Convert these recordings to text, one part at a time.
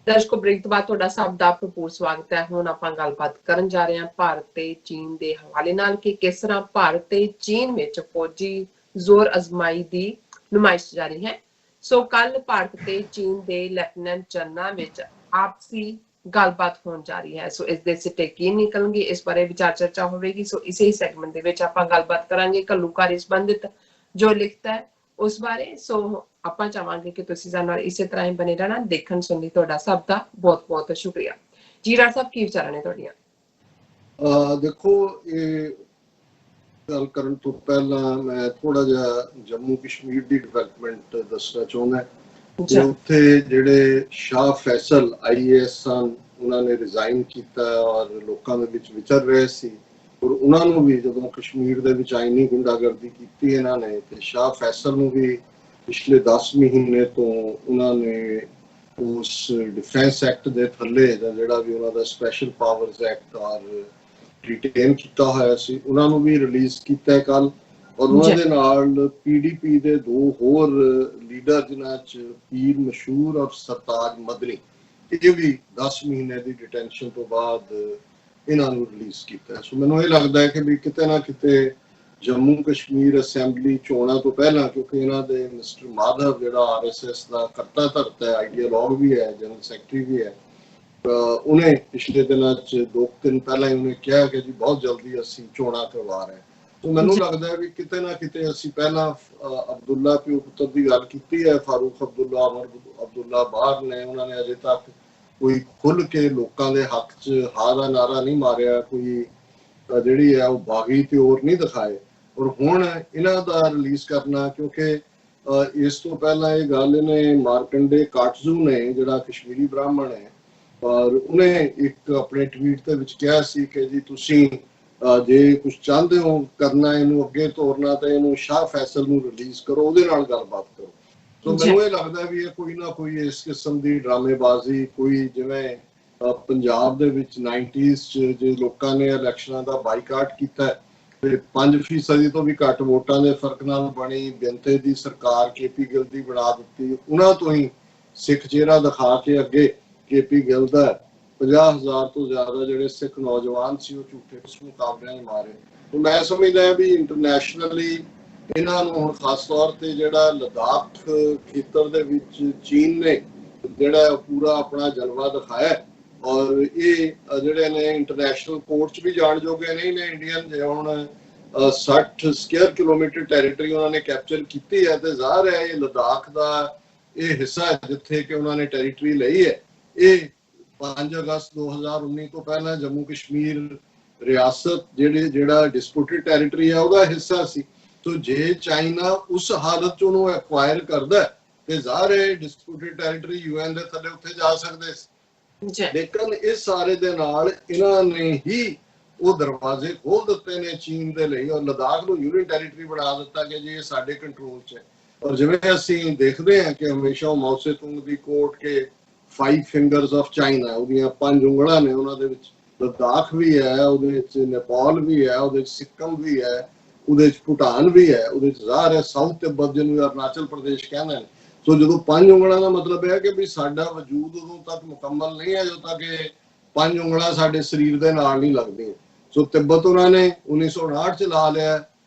ਦਰਸ਼ਕੋ break ਤੋਂ ਬਾਅਦ ਤੁਹਾਡਾ ਸਭ ਦਾ ਭਰਪੂਰ ਸਵਾਗਤ ਹੈ। ਹੁਣ ਆਪਾਂ ਗੱਲਬਾਤ ਕਰਨ ਜਾ ਰਹੇ ਹਾਂ ਭਾਰਤ ਤੇ ਚੀਨ ਦੇ ਹਵਾਲੇ ਨਾਲ ਕਿ ਕਿਸ ਤਰ੍ਹਾਂ ਭਾਰਤ ਤੇ ਚੀਨ ਵਿੱਚ ਫੌਜੀ ਜ਼ੋਰ ਅਜ਼ਮਾਈ ਦੀ ਨੁਮਾਇਸ਼ ਜਾਰੀ ਹੈ। ਸੋ ਕੱਲ ਭਾਰਤ ਤੇ ਚੀਨ ਦੇ ਲੈਫਟੀਨੈਂਟ ਜਨਰਲਾਂ ਵਿੱਚ ਆਪਸੀ ਗੱਲਬਾਤ ਹੋਣ ਜਾ ਰਹੀ ਹੈ। ਸੋ ਇਸ ਦੇ ਸਿੱਟੇ ਕੀ ਨਿਕਲਣਗੇ, ਇਸ ਬਾਰੇ ਵਿਚਾਰ ਚਰਚਾ ਹੋਵੇਗੀ। ਸੋ ਇਸੇ ਹੀ ਸੈਗਮੈਂਟ ਦੇ ਵਿੱਚ ਆਪਾਂ ਗੱਲਬਾਤ ਕਰਾਂਗੇ ਘੱਲੂਘਾਰੇ ਸੰਬੰਧਿਤ ਜੋ ਲਿਖਤਾ ਹੈ ਉਸ ਬਾਰੇ। ਸੋ ਆਪਾਂ ਚਾਹਾਂਗੇ ਕਿ ਤੁਸੀਂ ਸਾਡੇ ਨਾਲ ਇਸੇ ਤਰ੍ਹਾਂ ਹੀ ਬਣੇ ਰਹਿਣਾ। ਦੇਖਣ ਸੁਣਨ ਲਈ ਤੁਹਾਡਾ ਸਭ ਦਾ ਬਹੁਤ ਬਹੁਤ ਸ਼ੁਕਰੀਆ ਜੀ। ਰਾਜ ਸਾਹਿਬ ਕੀ ਵਿਚਾਰਾਂ ਨੇ ਤੁਹਾਡੀਆਂ? ਦੇਖੋ, ਇਹ ਗੱਲ ਕਰਨ ਤੋਂ ਪਹਿਲਾਂ ਮੈਂ ਥੋੜਾ ਜਿਹਾ ਜੰਮੂ ਕਸ਼ਮੀਰ ਦੀ ਡਿਵੈਲਪਮੈਂਟ ਦੱਸਣਾ ਚਾਹੁੰਦਾ ਕਿ ਉੱਥੇ ਜਿਹੜੇ ਸ਼ਾਹ ਫੈਸਲ IAS ਸਨ, ਉਹਨਾਂ ਨੇ ਰਿਜ਼ਾਈਨ ਕੀਤਾ ਔਰ ਲੋਕਾਂ ਦੇ ਵਿੱਚ ਵਿਚਰ ਰਹੇ ਸੀ। ਔਰ ਉਹਨਾਂ ਨੂੰ ਵੀ ਜਦੋਂ ਕਸ਼ਮੀਰ ਦੇ ਵਿੱਚ ਆਈਨੀ ਗੁੰਡਾਗਰਦੀ ਕੀਤੀ ਇਹਨਾਂ ਨੇ, ਤੇ ਸ਼ਾਹ ਫੈਸਲ ਨੂੰ ਵੀ ਪਿਛਲੇ 10 ਮਹੀਨੇ ਤੋਂ ਉਹਨਾਂ ਨੇ ਉਸ ਡਿਫੈਂਸ ਐਕਟ ਦੇ ਥੱਲੇ ਜਿਹੜਾ ਵੀ ਉਹਨਾਂ ਦਾ ਸਪੈਸ਼ਲ ਪਾਵਰਸ ਐਕਟ ਔਰ ਰਿਟੇਨ ਕੀਤਾ ਹੋਇਆ ਸੀ, ਉਹਨਾਂ ਨੂੰ ਵੀ ਰਿਲੀਜ਼ ਕੀਤਾ ਕੱਲ। ਔਰ ਉਹਨਾਂ ਦੇ ਨਾਲ PDP ਦੇ 2 ਹੋਰ ਲੀਡਰ ਜਿਨ੍ਹਾਂ 'ਚ ਪੀਰ ਮਸ਼ਹੂਰ ਔਰ ਸਰਤਾਜ ਮਦਨੀ, ਇਹ ਵੀ 10 ਮਹੀਨੇ ਦੀ ਡਿਟੈਂਸ਼ਨ ਤੋਂ ਬਾਅਦ ਇਹਨਾਂ ਨੂੰ ਰਿਲੀਜ਼ ਕੀਤਾ। ਸੋ ਮੈਨੂੰ ਇਹ ਲੱਗਦਾ ਹੈ ਕਿ ਵੀ ਕਿਤੇ ਨਾ ਕਿਤੇ ਜੰਮੂ ਕਸ਼ਮੀਰ ਅਸੈਂਬਲੀ ਚੋਣਾਂ ਤੋਂ ਪਹਿਲਾਂ, ਕਿਉਂਕਿ ਇਹਨਾਂ ਦੇ ਮਿਸਟਰ ਮਾਧਵ ਜਿਹੜਾ RSS ਦਾ ਕਰਤਾ ਧਰਤਾ ਹੈ, ਆਈਡੀਆਲੋਗ ਵੀ ਹੈ, ਜਨਰਲ ਸੈਕਟਰੀ ਵੀ ਹੈ, ਉਹਨੇ ਪਿਛਲੇ ਦਿਨਾਂ 'ਚ 2 ਦਿਨ ਪਹਿਲਾਂ ਹੀ ਉਹਨੇ ਕਿਹਾ ਕਿ ਜੀ ਬਹੁਤ ਜਲਦੀ ਅਸੀਂ ਚੋਣਾਂ ਕਰਵਾ ਰਹੇ। ਸੋ ਮੈਨੂੰ ਲੱਗਦਾ ਹੈ ਵੀ ਕਿਤੇ ਨਾ ਕਿਤੇ ਅਸੀਂ ਪਹਿਲਾਂ ਅਬਦੁੱਲਾ ਪਿਓ ਪੁੱਤਰ ਦੀ ਗੱਲ ਕੀਤੀ ਹੈ, ਫਾਰੂਕ ਅਬਦੁੱਲਾ, ਅਮਰ ਅਬਦੁੱਲਾ ਬਾਹਰ ਨੇ, ਉਹਨਾਂ ਨੇ ਅਜੇ ਤੱਕ ਕੋਈ ਖੁੱਲ ਕੇ ਲੋਕਾਂ ਦੇ ਹੱਕ 'ਚ ਹਾਂ ਦਾ ਨਾਰਾ ਨਹੀਂ ਮਾਰਿਆ, ਕੋਈ ਜਿਹੜੀ ਹੈ ਉਹ ਬਾਗੀ ਤੇ ਹੋਰ ਨਹੀਂ ਦਿਖਾਏ। ਔਰ ਹੁਣ ਇਹਨਾਂ ਦਾ ਰਿਲੀਜ਼ ਕਰਨਾ, ਕਿਉਂਕਿ ਇਸ ਤੋਂ ਪਹਿਲਾਂ ਇਹ ਗੱਲ ਇਹਨੇ ਮਾਰਕੰਡੇ ਕਾਟਜ਼ੂ ਨੇ, ਜਿਹੜਾ ਕਸ਼ਮੀਰੀ ਬ੍ਰਾਹਮਣ ਹੈ, ਔਰ ਉਹਨੇ ਇੱਕ ਆਪਣੇ ਟਵੀਟ ਦੇ ਵਿੱਚ ਕਿਹਾ ਸੀ ਕਿ ਜੀ ਤੁਸੀਂ ਜੇ ਕੁਝ ਚਾਹੁੰਦੇ ਹੋ ਕਰਨਾ, ਇਹਨੂੰ ਅੱਗੇ ਤੋਰਨਾ, ਤੇ ਇਹਨੂੰ ਸ਼ਾਹ ਫੈਸਲ ਨੂੰ ਰਿਲੀਜ਼ ਕਰੋ, ਉਹਦੇ ਨਾਲ ਗੱਲਬਾਤ ਕਰੋ। ਸੋ ਮੈਨੂੰ ਇਹ ਲੱਗਦਾ ਵੀ ਇਹ ਕੋਈ ਨਾ ਕੋਈ ਇਸ ਕਿਸਮ ਦੀ ਡਰਾਮੇਬਾਜ਼ੀ, ਕੋਈ ਜਿਵੇਂ ਪੰਜਾਬ ਦੇ ਵਿੱਚ 90s 'ਚ ਜੇ ਲੋਕਾਂ ਨੇ ਇਲੈਕਸ਼ਨਾਂ ਦਾ ਬਾਈਕਾਟ ਕੀਤਾ ਤੇ 5% ਤੋਂ ਵੀ ਘੱਟ ਵੋਟਾਂ ਦੇ ਫਰਕ ਨਾਲ ਬਣੀ ਬੇਨਤੇ ਦੀ ਸਰਕਾਰ KP ਗਿੱਲ ਦੀ ਬਣਾ ਦਿੱਤੀ। ਉਹਨਾਂ ਤੋਂ ਹੀ ਸਿੱਖ ਚਿਹਰਾ ਦਿਖਾ ਕੇ ਅੱਗੇ KP ਗਿੱਲ ਦਾ 50,000 ਤੋਂ ਜ਼ਿਆਦਾ ਜਿਹੜੇ ਸਿੱਖ ਨੌਜਵਾਨ ਸੀ ਉਹ ਝੂਠੇ ਉਸ ਮੁਕਾਬਲਿਆਂ 'ਚ ਮਾਰੇ। ਮੈਂ ਸਮਝਦਾ ਵੀ ਇੰਟਰਨੈਸ਼ਨਲੀ ਇਹਨਾਂ ਨੂੰ ਹੁਣ ਖਾਸ ਤੌਰ ਤੇ ਜਿਹੜਾ ਲਦਾਖ ਖੇਤਰ ਦੇ ਵਿੱਚ ਚੀਨ ਨੇ ਜਿਹੜਾ ਪੂਰਾ ਆਪਣਾ ਜਲਵਾ ਦਿਖਾਇਆ, ਔਰ ਇਹ ਜਿਹੜੇ ਨੇ ਇੰਟਰਨੈਸ਼ਨਲ ਕੋਰਟ 'ਚ ਵੀ ਜਾਣ ਜੋਗੇ ਨਹੀਂ ਨੇ ਇੰਡੀਅਨ। ਜੇ ਹੁਣ 60 ਸਕੁਅਰ ਕਿਲੋਮੀਟਰ ਟੈਰੀਟਰੀ ਉਹਨਾਂ ਨੇ ਕੈਪਚਰ ਕੀਤੀ ਹੈ, ਤੇ ਜ਼ਾਹਰ ਹੈ ਇਹ ਲਦਾਖ ਦਾ ਇਹ ਹਿੱਸਾ ਹੈ ਜਿੱਥੇ ਕਿ ਉਹਨਾਂ ਨੇ ਟੈਰੀਟਰੀ ਲਈ ਹੈ। ਇਹ 5 ਅਗਸਤ 2019 ਤੋਂ ਪਹਿਲਾਂ ਜੰਮੂ ਕਸ਼ਮੀਰ ਰਿਆਸਤ ਜਿਹੜਾ ਡਿਸਪਿਊਟਡ ਟੈਰੀਟਰੀ ਹੈ ਉਹਦਾ ਹਿੱਸਾ ਸੀ। ਤੋ ਜੇ ਚਾਈਨਾ ਉਸ ਹਾਲਤ 'ਚ ਉਹਨੂੰ ਐਕਵਾਇਰ ਕਰਦਾ ਤੇ ਜ਼ਾਹਰ ਹੈ ਡਿਸਪਿਊਟਡ ਟੈਰੀਟਰੀ UN ਦੇ ਥੱਲੇ ਉੱਥੇ ਜਾ ਸਕਦੇ ਸੀ। ਲੇਕਿਨ ਇਸ ਸਾਰੇ ਦੇ ਨਾਲ ਇਹਨਾਂ ਨੇ ਹੀ ਉਹ ਦਰਵਾਜ਼ੇ ਖੋਲ ਦਿੱਤੇ ਨੇ ਚੀਨ ਦੇ ਲਈ, ਔਰ ਲਦਾਖ ਨੂੰ ਯੂਨੀਅਨ ਟੈਰੀਟਰੀ ਬਣਾ ਦਿੱਤਾ ਕਿ ਜੀ ਇਹ ਸਾਡੇ ਕੰਟਰੋਲ 'ਚ ਹੈ। ਔਰ ਜਿਵੇਂ ਅਸੀਂ ਦੇਖਦੇ ਹਾਂ ਕਿ ਹਮੇਸ਼ਾ ਮਾਓ ਸੇ ਤੁੰਗ ਦੀ ਕੋਟ ਕੇ 5 ਫਿੰਗਰਸ ਆਫ ਚਾਈਨਾ, ਉਹਦੀਆਂ 5 ਉਂਗਲਾਂ ਨੇ, ਉਹਨਾਂ ਦੇ ਵਿੱਚ ਲਦਾਖ ਵੀ ਹੈ, ਉਹਦੇ ਵਿੱਚ ਨੇਪਾਲ ਵੀ ਹੈ, ਉਹਦੇ ਵਿੱਚ ਸਿੱਕਮ ਵੀ ਹੈ, ਉਹਦੇ ਵਿੱਚ ਭੂਟਾਨ ਵੀ ਹੈ, ਉਹਦੇ ਵਿੱਚ ਜ਼ਾਹਰ ਹੈ ਸਾਊਥ ਤਿੱਬਤ ਜਿਹਨੂੰ ਅਰੁਣਾਚਲ ਪ੍ਰਦੇਸ਼ ਕਹਿੰਦੇ ਨੇ। ਸੋ ਜਦੋਂ 5 ਉਂਗਲਾਂ ਦਾ ਮਤਲਬ ਹੈ ਕਿ ਵੀ ਸਾਡਾ ਵਜੂਦ ਉਦੋਂ ਤੱਕ ਮੁਕੰਮਲ ਨਹੀਂ ਹੈ ਜਦੋਂ ਤੱਕ ਇਹ 5 ਉਂਗਲਾਂ ਸਾਡੇ ਸਰੀਰ ਦੇ ਨਾਲ ਨਹੀਂ ਲੱਗਦੀਆਂ। ਸੋ ਤਿੱਬਤ ਉਹਨਾਂ ਨੇ 1959 ਚ ਲਾ ਲਿਆ।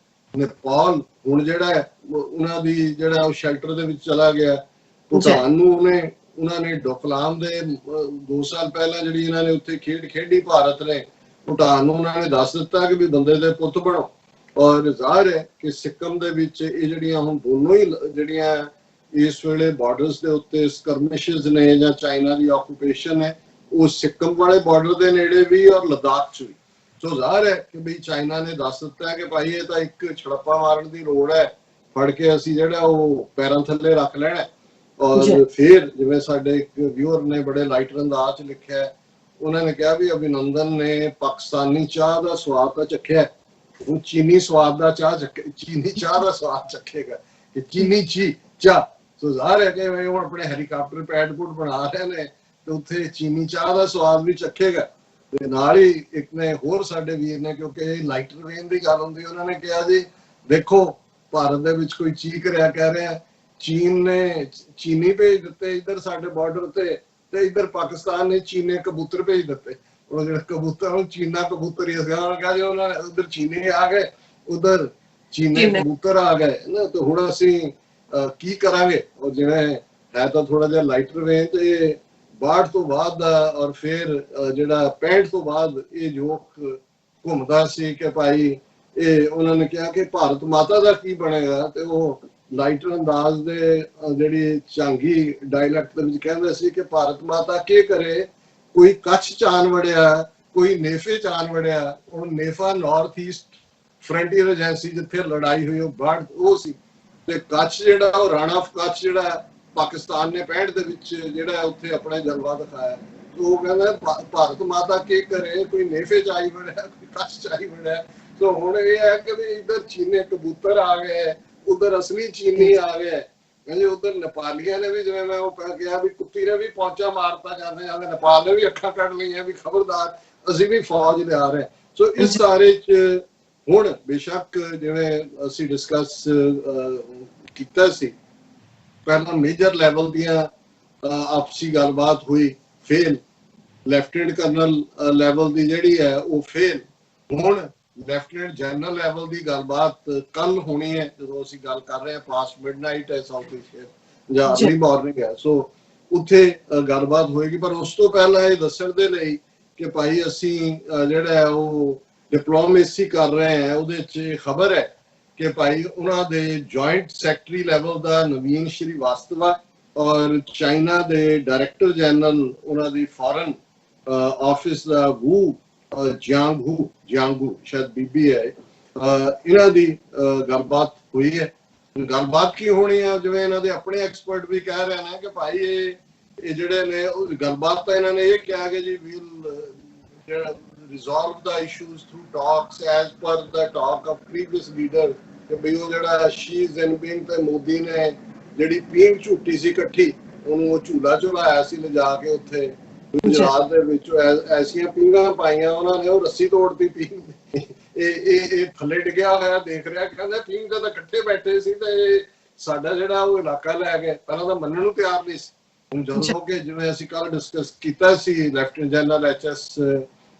ਨੇਪਾਲ ਹੁਣ ਜਿਹੜਾ ਉਹਨਾਂ ਦੀ ਜਿਹੜਾ ਉਹ ਸ਼ੈਲਟਰ ਦੇ ਵਿੱਚ ਚਲਾ ਗਿਆ। ਭੂਟਾਨ ਨੂੰ ਉਹਨਾਂ ਨੇ ਡੋਕਲਾਮ ਦੇ 2 ਸਾਲ ਪਹਿਲਾਂ ਜਿਹੜੀ ਇਹਨਾਂ ਨੇ ਉੱਥੇ ਖੇਡ ਖੇਡੀ ਭਾਰਤ ਨੇ, ਭੂਟਾਨ ਨੂੰ ਉਹਨਾਂ ਨੇ ਦੱਸ ਦਿੱਤਾ ਕਿ ਵੀ ਬੰਦੇ ਦੇ ਪੁੱਤ ਬਣੋ। ਔਰ ਜ਼ਾਹਰ ਹੈ ਕਿ ਸਿੱਕਮ ਦੇ ਵਿੱਚ ਇਹ ਜਿਹੜੀਆਂ ਹੁਣ ਦੋਨੋਂ ਹੀ ਜਿਹੜੀਆਂ ਇਸ ਵੇਲੇ ਬਾਰਡਰਸ ਦੇ ਉੱਤੇ ਸਕਰਮਿਸ਼ਸ ਨੇ ਜਾਂ ਚਾਈਨਾ ਦੀ ਆਕੂਪੇਸ਼ਨ ਹੈ, ਉਹ ਸਿੱਕਮ ਵਾਲੇ ਬਾਰਡਰ ਦੇ ਨੇੜੇ ਵੀ ਔਰ ਲਦਾਖ 'ਚ ਵੀ। ਸੋ ਜ਼ਾਹਰ ਹੈ ਕਿ ਵੀ ਚਾਈਨਾ ਨੇ ਦੱਸ ਦਿੱਤਾ ਹੈ ਕਿ ਭਾਈ ਇਹ ਤਾਂ ਇੱਕ ਛੜੱਪਾ ਮਾਰਨ ਦੀ ਲੋੜ ਹੈ, ਫੜ ਕੇ ਅਸੀਂ ਜਿਹੜਾ ਉਹ ਪੈਰਾਂ ਥੱਲੇ ਰੱਖ ਲੈਣਾ। ਔਰ ਫਿਰ ਜਿਵੇਂ ਸਾਡੇ ਇੱਕ ਵਿਊਅਰ ਨੇ ਬੜੇ ਲਾਈਟ ਅੰਦਾਜ਼ 'ਚ ਲਿਖਿਆ, ਉਹਨਾਂ ਨੇ ਕਿਹਾ ਵੀ ਅਭਿਨੰਦਨ ਨੇ ਪਾਕਿਸਤਾਨੀ ਚਾਹ ਦਾ ਸਵਾਦ ਤਾਂ ਚੱਖਿਆ, ਉਹ ਚੀਨੀ ਸਵਾਦ ਦਾ ਚੀਨੀ ਚਾਹ ਦਾ ਸਵਾਦ ਚੱਖੇਗਾ ਕਿ ਚੀਨੀ ਚਾਹ। ਸੋ ਜ਼ਾਹਰ ਹੈ ਕਿ ਉਹ ਆਪਣੇ ਹੈਲੀਕਾਪਟਰ ਪੈਡ ਪੁੱਟ ਬਣਾ ਰਹੇ ਨੇ ਤੇ ਉੱਥੇ ਚੀਨੀ ਚਾਹ ਦਾ ਸਵਾਦ ਵੀ ਚੱਖੇਗਾ। ਤੇ ਨਾਲ ਹੀ ਇੱਕ ਨੇ ਹੋਰ ਸਾਡੇ ਵੀਰ ਨੇ, ਕਿਉਂਕਿ ਲਾਈਟਰ ਵੇਨ ਦੀ ਗੱਲ ਹੁੰਦੀ, ਉਹਨਾਂ ਨੇ ਕਿਹਾ ਜੀ ਦੇਖੋ ਭਾਰਤ ਦੇ ਵਿੱਚ ਕੋਈ ਚੀਕ ਰਿਹਾ ਕਹਿ ਰਿਹਾ ਚੀਨ ਨੇ ਚੀਨੀ ਭੇਜ ਦਿੱਤੇ ਇੱਧਰ ਸਾਡੇ ਬਾਰਡਰ ਤੇ, ਤੇ ਇੱਧਰ ਪਾਕਿਸਤਾਨ ਨੇ ਚੀਨੇ ਕਬੂਤਰ ਭੇਜ ਦਿੱਤੇ। ਉਹ ਜਿਹੜਾ ਕਬੂਤਰ ਉਹ ਚੀਨਾ ਕਬੂਤਰ ਹੀ ਸੀਗਾ, ਉਹਨਾਂ ਕਿਹਾ ਜੀ ਉਹਨਾਂ ਉਧਰ ਚੀਨੇ ਆ ਗਏ, ਉਧਰ ਚੀਨੇ ਕਬੂਤਰ ਆ ਗਏ ਨਾ, ਤੇ ਹੁਣ ਅਸੀਂ ਕੀ ਕਰਾਂਗੇ। ਉਹ ਜਿਵੇਂ ਹੈ ਤਾਂ ਥੋੜਾ ਜਿਹਾ ਲਾਈਟਰ ਵੇ ਤੇ 62 ਤੋਂ ਬਾਅਦ ਦਾ ਔਰ ਫਿਰ ਜਿਹੜਾ 65 ਤੋਂ ਬਾਅਦ ਇਹ ਜੋਕ ਘੁੰਮਦਾ ਸੀ ਕਿ ਭਾਈ ਇਹ ਉਹਨਾਂ ਨੇ ਕਿਹਾ ਕਿ ਭਾਰਤ ਮਾਤਾ ਦਾ ਕੀ ਬਣੇਗਾ, ਤੇ ਉਹ ਲਾਈਟਰ ਅੰਦਾਜ਼ ਦੇ ਜਿਹੜੀ ਝਾਂਗੀ ਡਾਇਲੈਕਟ ਦੇ ਵਿੱਚ ਕਹਿੰਦੇ ਸੀ ਕਿ ਭਾਰਤ ਮਾਤਾ ਕੀ ਕਰੇ, ਕੋਈ ਕੱਛ ਚਾਨ ਵੜਿਆ, ਕੋਈ ਨੇਫੇ ਚਾਨ ਵੜਿਆ। ਹੁਣ ਨੇਫਾ ਨਾਰਥ ਈਸਟ ਫਰੰਟੀਅਰ ਏਜੰਸੀ ਜਿੱਥੇ ਲੜਾਈ ਹੋਈ ਉਹ ਸੀ, ਤੇ ਕੱਛ ਜਿਹੜਾ ਉਹ ਰਾਣਾ ਆਫ ਕੱਛ ਜਿਹੜਾ ਪਾਕਿਸਤਾਨ ਨੇ 65 ਦੇ ਵਿੱਚ ਜਿਹੜਾ ਉੱਥੇ ਆਪਣਾ ਜਲਵਾ ਦਿਖਾਇਆ। ਉਹ ਕਹਿੰਦਾ ਭਾਰਤ ਮਾਤਾ ਕੀ ਕਰੇ, ਕੋਈ ਨੇਫੇ ਚਾਈ ਵੜਿਆ, ਕੋਈ ਕੱਛ ਚਾਈ ਵੜਿਆ। ਸੋ ਹੁਣ ਇਹ ਹੈ ਕਿ ਵੀ ਇੱਧਰ ਚੀਨੇ ਕਬੂਤਰ ਆ ਗਏ, ਉਧਰ ਅਸਲੀ ਚੀਨੀ ਆ ਗਏ। ਕਹਿੰਦੇ ਉਧਰ ਨੇਪਾਲੀਆਂ ਨੇ ਵੀ, ਜਿਵੇਂ ਮੈਂ ਉਹ ਕਿਹਾ ਵੀ ਕੁੱਤੀ ਨੇ ਵੀ ਪਹੁੰਚਾ ਮਾਰਤਾ ਜਾਂਦੇ ਜਾਂਦੇ, ਨੇਪਾਲ ਨੇ ਵੀ ਅੱਖਾਂ ਕੱਢ ਲਈਆਂ ਵੀ ਖਬਰਦਾਰ ਅਸੀਂ ਵੀ ਫੌਜ ਲਿਆ ਰਹੇ। ਸੋ ਇਸ ਸਾਰੇ ਚ ਹੁਣ ਬੇਸ਼ੱਕ ਜਿਵੇਂ ਅਸੀਂ ਡਿਸਕਸ ਕੀਤਾ ਸੀ, ਪਹਿਲਾਂ ਮੇਜਰ ਲੈਵਲ ਦੀਆਂ ਆਪਸੀ ਗੱਲਬਾਤ ਹੋਈ, ਫੇਲ ਲੈਫਟੀਨੈਂਟ ਕਰਨਲ ਲੈਵਲ ਦੀ ਜਿਹੜੀ ਹੈ ਉਹ ਫੇਲ। ਹੁਣ ਲੈਫਟੀਨੈਂਟ ਜਨਰਲ ਲੈਵਲ ਦੀ ਗੱਲਬਾਤ ਕੱਲ ਹੋਣੀ ਹੈ, ਜਦੋਂ ਅਸੀਂ ਗੱਲ ਕਰ ਰਹੇ ਹਾਂ ਪਾਸਟ ਮਿਡਨਾਈਟ ਹੈ ਸਾਊਥ ਏਸ਼ੀਆ ਜਾਂ ਅਰਲੀ ਮਾਰਨਿੰਗ ਹੈ। ਸੋ ਉੱਥੇ ਗੱਲਬਾਤ ਹੋਏਗੀ, ਪਰ ਉਸ ਤੋਂ ਪਹਿਲਾਂ ਇਹ ਦੱਸਣ ਦੇ ਲਈ ਕਿ ਭਾਈ ਅਸੀਂ ਜਿਹੜਾ ਹੈ ਉਹ ਡਿਪਲੋਮੇਸੀ ਕਰ ਰਹੇ ਹਾਂ, ਉਹਦੇ 'ਚ ਖਬਰ ਹੈ ਕਿ ਭਾਈ ਉਹਨਾਂ ਦੇ ਜੁਆਇੰਟ ਸੈਕਟਰੀ ਲੈਵਲ ਦਾ ਨਵੀਨ ਸ਼੍ਰੀਵਾਸਤਵਾ ਔਰ ਚਾਈਨਾ ਦੇ ਡਾਇਰੈਕਟਰ ਜਨਰਲ ਉਹਨਾਂ ਦੀ ਫੋਰਨ ਆਫਿਸ ਦਾ ਵੂ ਜਿਆਂਗੂ ਸ਼ਾਇਦ ਬੀਬੀ ਹੈ, ਇਹਨਾਂ ਦੀ ਗੱਲਬਾਤ ਹੋਈ ਹੈ। ਗੱਲਬਾਤ ਕੀ ਹੋਣੀ ਹੈ, ਜਿਵੇਂ ਇਹਨਾਂ ਦੇ ਆਪਣੇ ਐਕਸਪਰਟ ਵੀ ਕਹਿ ਰਹੇ ਨੇ ਕਿ ਭਾਈ ਇਹ ਜਿਹੜੇ ਨੇ ਗੱਲਬਾਤ ਤਾਂ ਇਹਨਾਂ ਨੇ ਇਹ ਕਿਹਾ ਕਿ ਜੀ wheel resolve the issues through talks as per the talk of previous leader, ਕਿ ਬਈ ਉਹ ਜਿਹੜਾ ਸ਼ੀ ਜ਼ਿਨਪਿੰਗ ਤੇ ਮੋਦੀ ਨੇ ਜਿਹੜੀ ਪੀਂਘ ਝੂਟੀ ਸੀ ਇਕੱਠੀ, ਉਹਨੂੰ ਉਹ ਝੂਲਾ ਝੁਲਾਇਆ ਸੀ ਲਿਜਾ ਕੇ ਉੱਥੇ ਗੁਜਰਾਤ ਦੇ ਵਿੱਚ, ਐਸੀਆਂ ਪੀਂਘਾਂ ਪਾਈਆਂ ਉਹਨਾਂ ਨੇ, ਉਹ ਰੱਸੀ ਤੋੜਤੀ ਪੀਂਘ ਇਹ ਥੱਲੇ ਡਿੱਗਿਆ ਹੋਇਆ ਦੇਖ ਰਿਹਾ, ਕਹਿੰਦਾ ਪੀਂਘ ਤਾਂ ਇਕੱਠੇ ਬੈਠੇ ਸੀ ਤੇ ਸਾਡਾ ਜਿਹੜਾ ਉਹ ਇਲਾਕਾ ਲੈ ਗਏ। ਪਹਿਲਾਂ ਤਾਂ ਮੰਨਣ ਨੂੰ ਤਿਆਰ ਨਹੀਂ ਸੀ। ਹੁਣ ਜਦੋਂ ਕਿ ਜਿਵੇਂ ਅਸੀਂ ਕੱਲ ਡਿਸਕਸ ਕੀਤਾ ਸੀ, ਲੈਫਟੀਨੈਂਟ ਜਨਰਲ ਐਚ.ਐਸ.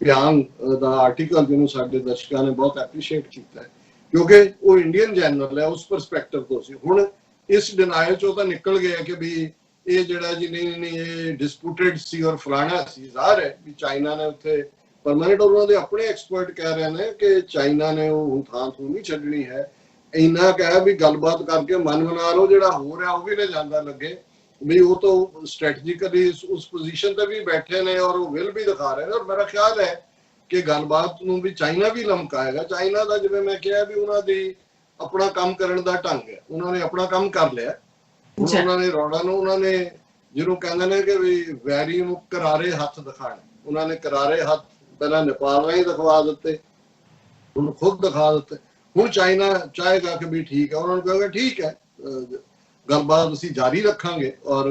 ਪਿਆਂਗ ਦਾ ਆਰਟੀਕਲ ਜਿਹਨੂੰ ਸਾਡੇ ਦਰਸ਼ਕਾਂ ਨੇ ਬਹੁਤ ਐਪਰੀਸ਼ੀਏਟ ਕੀਤਾ ਹੈ, ਕਿਉਂਕਿ ਉਹ ਇੰਡੀਅਨ ਜਨਰਲ ਹੈ, ਉਸ ਪਰਸਪੈਕਟਿਵ ਤੋਂ ਸੀ। ਹੁਣ ਇਸ ਡਿਨਾਇਲ ਚੋਂ ਤਾਂ ਨਿਕਲ ਗਿਆ ਕਿ ਵੀ ਇਹ ਜਿਹੜਾ ਜੀ ਨਹੀਂ ਇਹ ਡਿਸਪਿਊਟਡ ਸੀ ਔਰ ਫਲਾਣਾ ਸੀ। ਜ਼ਾਹਰ ਹੈ ਵੀ ਚਾਈਨਾ ਨੇ ਉੱਥੇ ਪਰਮਾਨੈਂਟ, ਉਹਨਾਂ ਦੇ ਆਪਣੇ ਐਕਸਪਰਟ ਕਹਿ ਰਹੇ ਨੇ ਕਿ ਚਾਈਨਾ ਨੇ ਉਹ ਥਾਂ ਤੋਂ ਨਹੀਂ ਛੱਡਣੀ ਹੈ। ਇੰਨਾ ਕਹਿ ਵੀ ਗੱਲਬਾਤ ਕਰਕੇ ਮਨ ਬਣਾ ਲਓ, ਜਿਹੜਾ ਹੋ ਰਿਹਾ ਉਹ ਵੀ ਨਾ ਜਾਂਦਾ ਲੱਗੇ ਵੀ ਉਹ ਤਾਂ ਸਟ੍ਰੈਟਜੀਕਲੀ ਉਸ ਪੋਜੀਸ਼ਨ ਤੇ ਵੀ ਬੈਠੇ ਨੇ ਔਰ ਉਹ ਵਿਲ ਵੀ ਦਿਖਾ ਰਹੇ ਨੇ। ਔਰ ਮੇਰਾ ਖਿਆਲ ਹੈ ਕਿ ਗੱਲਬਾਤ ਨੂੰ ਵੀ ਚਾਈਨਾ ਵੀ ਲਮਕਾਏਗਾ। ਚਾਈਨਾ ਦਾ ਜਿਵੇਂ ਮੈਂ ਕਿਹਾ ਵੀ ਉਹਨਾਂ ਦੀ ਆਪਣਾ ਕੰਮ ਕਰਨ ਦਾ ਢੰਗ ਹੈ, ਉਹਨਾਂ ਨੇ ਆਪਣਾ ਕੰਮ ਕਰ ਲਿਆ। ਉਹਨਾਂ ਨੇ ਰੌਲਾ ਨੂੰ, ਉਹਨਾਂ ਨੇ ਜਿਹਨੂੰ ਕਹਿੰਦੇ ਨੇ ਕਿ ਵੀ ਵੈਰੀ ਨੂੰ ਕਰਾਰੇ ਹੱਥ ਦਿਖਾਣੇ, ਉਹਨਾਂ ਨੇ ਕਰਾਰੇ ਹੱਥ ਪਹਿਲਾਂ ਨੇਪਾਲ ਰਾਹੀਂ ਦਿਖਵਾ ਦਿੱਤੇ, ਹੁਣ ਖੁਦ ਦਿਖਾ ਦਿੱਤੇ। ਹੁਣ ਚਾਈਨਾ ਚਾਹੇਗਾ ਕਿ ਵੀ ਠੀਕ ਹੈ, ਉਹਨਾਂ ਨੂੰ ਕਹੇਗਾ ਠੀਕ ਹੈ ਗੱਲਬਾਤ ਅਸੀਂ ਜਾਰੀ ਰੱਖਾਂਗੇ ਔਰ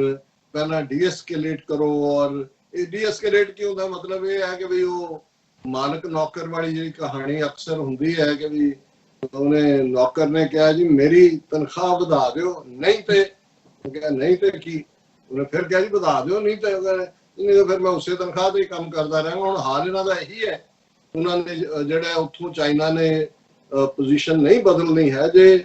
ਪਹਿਲਾਂ ਡੀਐਸਕੇਲੇਟ ਕਰੋ। ਔਰ ਇਹ ਡੀਐਸਕੇਲੇਟ ਕੀ ਹੁੰਦਾ, ਮਤਲਬ ਇਹ ਹੈ ਕਿ ਵੀ ਉਹ ਮਾਲਕ ਨੌਕਰ ਵਾਲੀ ਜਿਹੜੀ ਕਹਾਣੀ ਅਕਸਰ ਹੁੰਦੀ ਹੈ ਕਿ ਵੀ ਉਹਨੇ ਨੌਕਰ ਨੇ ਕਿਹਾ ਜੀ ਮੇਰੀ ਤਨਖਾਹ ਵਧਾ ਦਿਓ, ਨਹੀਂ ਤੇ ਕੀ, ਉਹਨੇ ਫਿਰ ਕਿਹਾ ਜੀ ਵਧਾ ਦਿਓ, ਨਹੀਂ ਤੇ ਫਿਰ ਮੈਂ ਉਸੇ ਤਨਖਾਹ ਤੇ ਹੀ ਕੰਮ ਕਰਦਾ ਰਹਾਂਗਾ। ਹੁਣ ਹਾਲ ਇਹਨਾਂ ਦਾ ਇਹੀ ਹੈ। ਉਹਨਾਂ ਨੇ ਜਿਹੜਾ ਉੱਥੋਂ ਚਾਈਨਾ ਨੇ ਪੋਜੀਸ਼ਨ ਨਹੀਂ ਬਦਲਣੀ ਹੈ। ਜੇ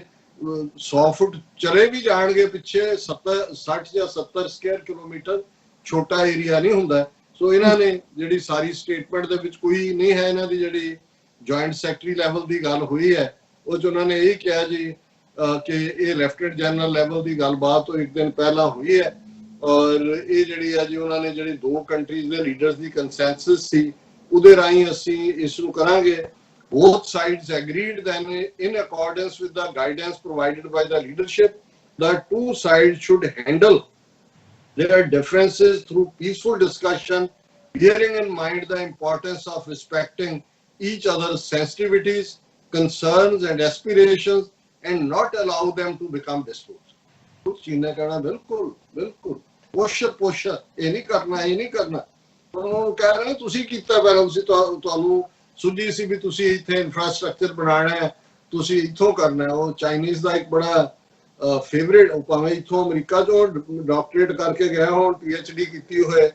100 ਫੁੱਟ ਚਲੇ ਵੀ ਜਾਣਗੇ ਪਿੱਛੇ, 60 ਜਾਂ 70 ਸਕੁਅਰ ਕਿਲੋਮੀਟਰ ਛੋਟਾ ਏਰੀਆ ਨਹੀਂ ਹੁੰਦਾ। ਸੋ ਇਹਨਾਂ ਨੇ ਜਿਹੜੀ ਸਾਰੀ ਸਟੇਟਮੈਂਟ ਦੇ ਵਿੱਚ ਕੋਈ ਨਹੀਂ ਹੈ, ਇਹਨਾਂ ਦੀ ਜਿਹੜੀ ਜੁਆਇੰਟ ਸੈਕਟਰੀ ਲੈਵਲ ਦੀ ਗੱਲ ਹੋਈ ਹੈ ਉਹ 'ਚ ਉਹਨਾਂ ਨੇ ਇਹ ਕਿਹਾ ਜੀ ਕਿ ਇਹ ਲੈਫਟੀਨੈਂਟ ਜਨਰਲ ਲੈਵਲ ਦੀ ਗੱਲਬਾਤ ਤੋਂ ਇੱਕ ਦਿਨ ਪਹਿਲਾਂ ਹੋਈ ਹੈ ਔਰ ਇਹ ਜਿਹੜੀ ਹੈ ਜੀ ਉਹਨਾਂ ਨੇ ਜਿਹੜੀ ਦੋ ਕੰਟਰੀਜ਼ ਦੇ ਲੀਡਰਸ ਦੀ ਕੰਸੈਂਸਸ ਸੀ ਉਹਦੇ ਰਾਹੀਂ ਅਸੀਂ ਇਸ ਨੂੰ ਕਰਾਂਗੇ। Both sides agreed that in accordance with the guidance provided by the leadership, the two sides should handle their differences through peaceful discussion, bearing in mind the importance of respecting each other's sensitivities, concerns and aspirations and not allow them to become disputes. ਚੀਨ ਕਹਿਣਾ ਬਿਲਕੁਲ ਪੁੱਛ ਇਹ ਨਹੀਂ ਕਰਨਾ ਉਹਨੂੰ ਕਹਿ ਰਹੇ ਨੇ ਤੁਸੀਂ ਕੀਤਾ ਪਹਿਲਾਂ, ਤੁਸੀਂ ਤੁਹਾਨੂੰ ਸੁਝੀ ਸੀ ਵੀ ਤੁਸੀਂ ਇੱਥੇ ਇਨਫਰਾਸਟ੍ਰਕਚਰ ਬਣਾਉਣਾ ਹੈ, ਤੁਸੀਂ ਇੱਥੋਂ ਕਰਨਾ ਹੈ। ਉਹ ਚਾਈਨੀਜ਼ ਦਾ ਇੱਕ ਬੜਾ ਫੇਵਰੇਟ, ਭਾਵੇਂ ਇੱਥੋਂ ਅਮਰੀਕਾ ਚੋਂ ਡਾਕਟਰੇਟ ਕਰਕੇ ਗਿਆ ਹੋਣ, PhD ਕੀਤੀ ਹੋਏ,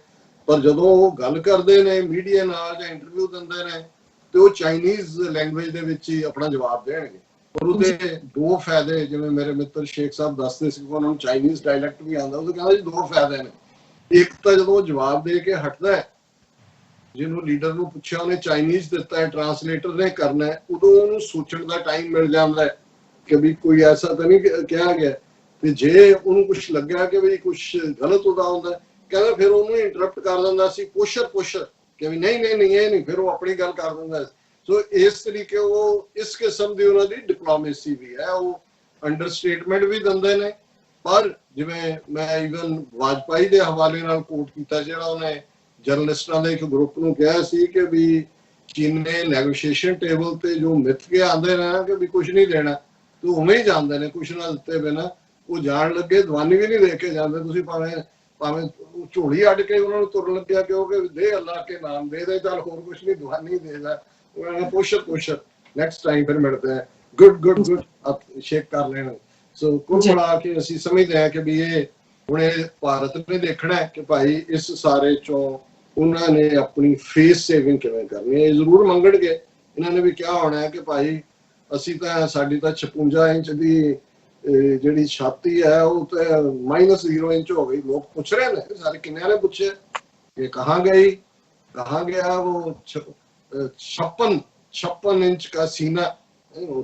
ਪਰ ਜਦੋਂ ਉਹ ਗੱਲ ਕਰਦੇ ਨੇ ਮੀਡੀਆ ਨਾਲ ਜਾਂ ਇੰਟਰਵਿਊ ਦਿੰਦੇ ਨੇ ਤੇ ਉਹ ਚਾਈਨੀਜ਼ ਲੈਂਗੁਏਜ ਦੇ ਵਿੱਚ ਹੀ ਆਪਣਾ ਜਵਾਬ ਦੇਣਗੇ। ਪਰ ਉਹਦੇ ਦੋ ਫਾਇਦੇ, ਜਿਵੇਂ ਮੇਰੇ ਮਿੱਤਰ ਸ਼ੇਖ ਸਾਹਿਬ ਦੱਸਦੇ ਸੀ ਉਹਨਾਂ ਨੂੰ ਚਾਈਨੀਜ਼ ਡਾਇਲੈਕਟ ਵੀ ਆਉਂਦਾ, ਉਹ ਕਹਿੰਦਾ ਜੀ ਦੋ ਫਾਇਦੇ ਨੇ। ਇੱਕ ਤਾਂ ਜਦੋਂ ਉਹ ਜਵਾਬ ਦੇ ਕੇ ਹਟਦਾ ਹੈ, ਜਿਹਨੂੰ ਲੀਡਰ ਨੂੰ ਪੁੱਛਿਆ ਉਹਨੇ ਚਾਈਨੀਜ਼ ਦਿੱਤਾ ਹੈ, ਟਰਾਂਸਲੇਟਰ ਨੇ ਕਰਨਾ ਹੈ, ਉਦੋਂ ਉਹਨੂੰ ਸੋਚਣ ਦਾ ਟਾਈਮ ਮਿਲ ਜਾਂਦਾ ਹੈ ਕਿ ਵੀ ਕੋਈ ਐਸਾ ਤਾਂ ਨਹੀਂ ਕਿਹਾ ਗਿਆ। ਤੇ ਜੇ ਉਹਨੂੰ ਕੁਝ ਲੱਗਿਆ ਕਿ ਵੀ ਕੁਝ ਗਲਤ ਹੁੰਦਾ ਕਹਿੰਦਾ, ਫਿਰ ਉਹਨੂੰ ਇੰਟਰਪਟ ਕਰ ਦਿੰਦਾ ਸੀ ਪੁੱਛਰ ਕਿ ਵੀ ਨਹੀਂ ਨਹੀਂ ਨਹੀਂ ਇਹ ਨਹੀਂ, ਫਿਰ ਉਹ ਆਪਣੀ ਗੱਲ ਕਰ ਦਿੰਦਾ। ਸੋ ਇਸ ਤਰੀਕੇ ਉਹ ਇਸ ਕਿਸਮ ਦੀ ਉਹਨਾਂ ਦੀ ਡਿਪਲੋਮੇਸੀ ਵੀ ਹੈ। ਉਹ ਅੰਡਰਸਟੇਟਮੈਂਟ ਵੀ ਦਿੰਦੇ ਨੇ, ਪਰ ਜਿਵੇਂ ਮੈਂ ਈਵਨ ਵਾਜਪਾਈ ਦੇ ਹਵਾਲੇ ਨਾਲ ਕੋਟ ਕੀਤਾ, ਜਿਹੜਾ ਉਹਨੇ ਜਰਨਲਿਸਟਾਂ ਦੇ ਇੱਕ ਗਰੁੱਪ ਨੂੰ ਕਿਹਾ ਸੀ ਕਿ ਵੀ ਚੀਨ ਨੇ ਨੈਗੋਸ਼ੀਏਸ਼ਨ ਟੇਬਲ ਤੇ ਜੋ ਮਿੱਥ ਕੇ ਆਉਂਦੇ ਨੇ ਕਿ ਵੀ ਕੁਝ ਨਹੀਂ ਦੇਣਾ, ਤੇ ਉਵੇਂ ਹੀ ਜਾਂਦੇ ਨੇ ਕੁਝ ਨਾ ਦਿੱਤੇ ਬਿਨਾਂ। ਉਹ ਜਾਣ ਲੱਗੇ ਦਵਾਨੀ ਵੀ ਨਹੀਂ ਦੇ ਕੇ ਜਾਂਦੇ, ਤੁਸੀਂ ਭਾਵੇਂ ਝੋਲੀ ਅੱਡ ਕੇ ਉਹਨਾਂ ਨੂੰ ਤੁਰਨ ਲੱਗਿਆ ਕਿਉਂਕਿ ਦੇ ਅੱਲਾਹ ਕੇ ਨਾਮ ਦੇ ਚੱਲ ਹੋਰ ਕੁਝ ਨਹੀਂ, ਦਵਾਨੀ ਦੇਗਾ। ਉਹਨਾਂ ਪੁੱਛਰ ਨੈਕਸਟ ਟਾਈਮ ਫਿਰ ਮਿਲਦੇ ਹੈ, ਗੁੱਡ ਸ਼ੇਕ ਕਰ ਲੈਣ। ਸੋ ਕੁੱਲ ਮਿਲਾ ਕੇ ਅਸੀਂ ਸਮਝਦੇ ਹਾਂ ਕਿ ਵੀ ਇਹ ਹੁਣ ਇਹ ਭਾਰਤ ਨੇ ਦੇਖਣਾ ਹੈ ਕਿ ਭਾਈ ਇਸ ਸਾਰੇ ਚੋਂ ਉਹਨਾਂ ਨੇ ਆਪਣੀ ਫੇਸ ਸੇਵਿੰਗ ਕਿਵੇਂ ਕਰਨੀ ਹੈ। ਇਹ ਜ਼ਰੂਰ ਮੰਗਣਗੇ, ਇਹਨਾਂ ਨੇ ਵੀ ਕਿਹਾ ਹੋਣਾ ਹੈ ਕਿ ਭਾਈ ਅਸੀਂ ਤਾਂ ਸਾਡੀ ਤਾਂ 56 ਇੰਚ ਦੀ ਜਿਹੜੀ ਛਾਤੀ ਹੈ ਉਹ ਤੇ -0 ਇੰਚ ਹੋ ਗਈ। ਲੋਕ ਪੁੱਛ ਰਹੇ ਨੇ ਸਾਰੇ, ਕਿੰਨਿਆਂ ਨੇ ਪੁੱਛੇ ਕਿ ਕਹਾਂ गया वो 56 ਇੰਚ का सीना,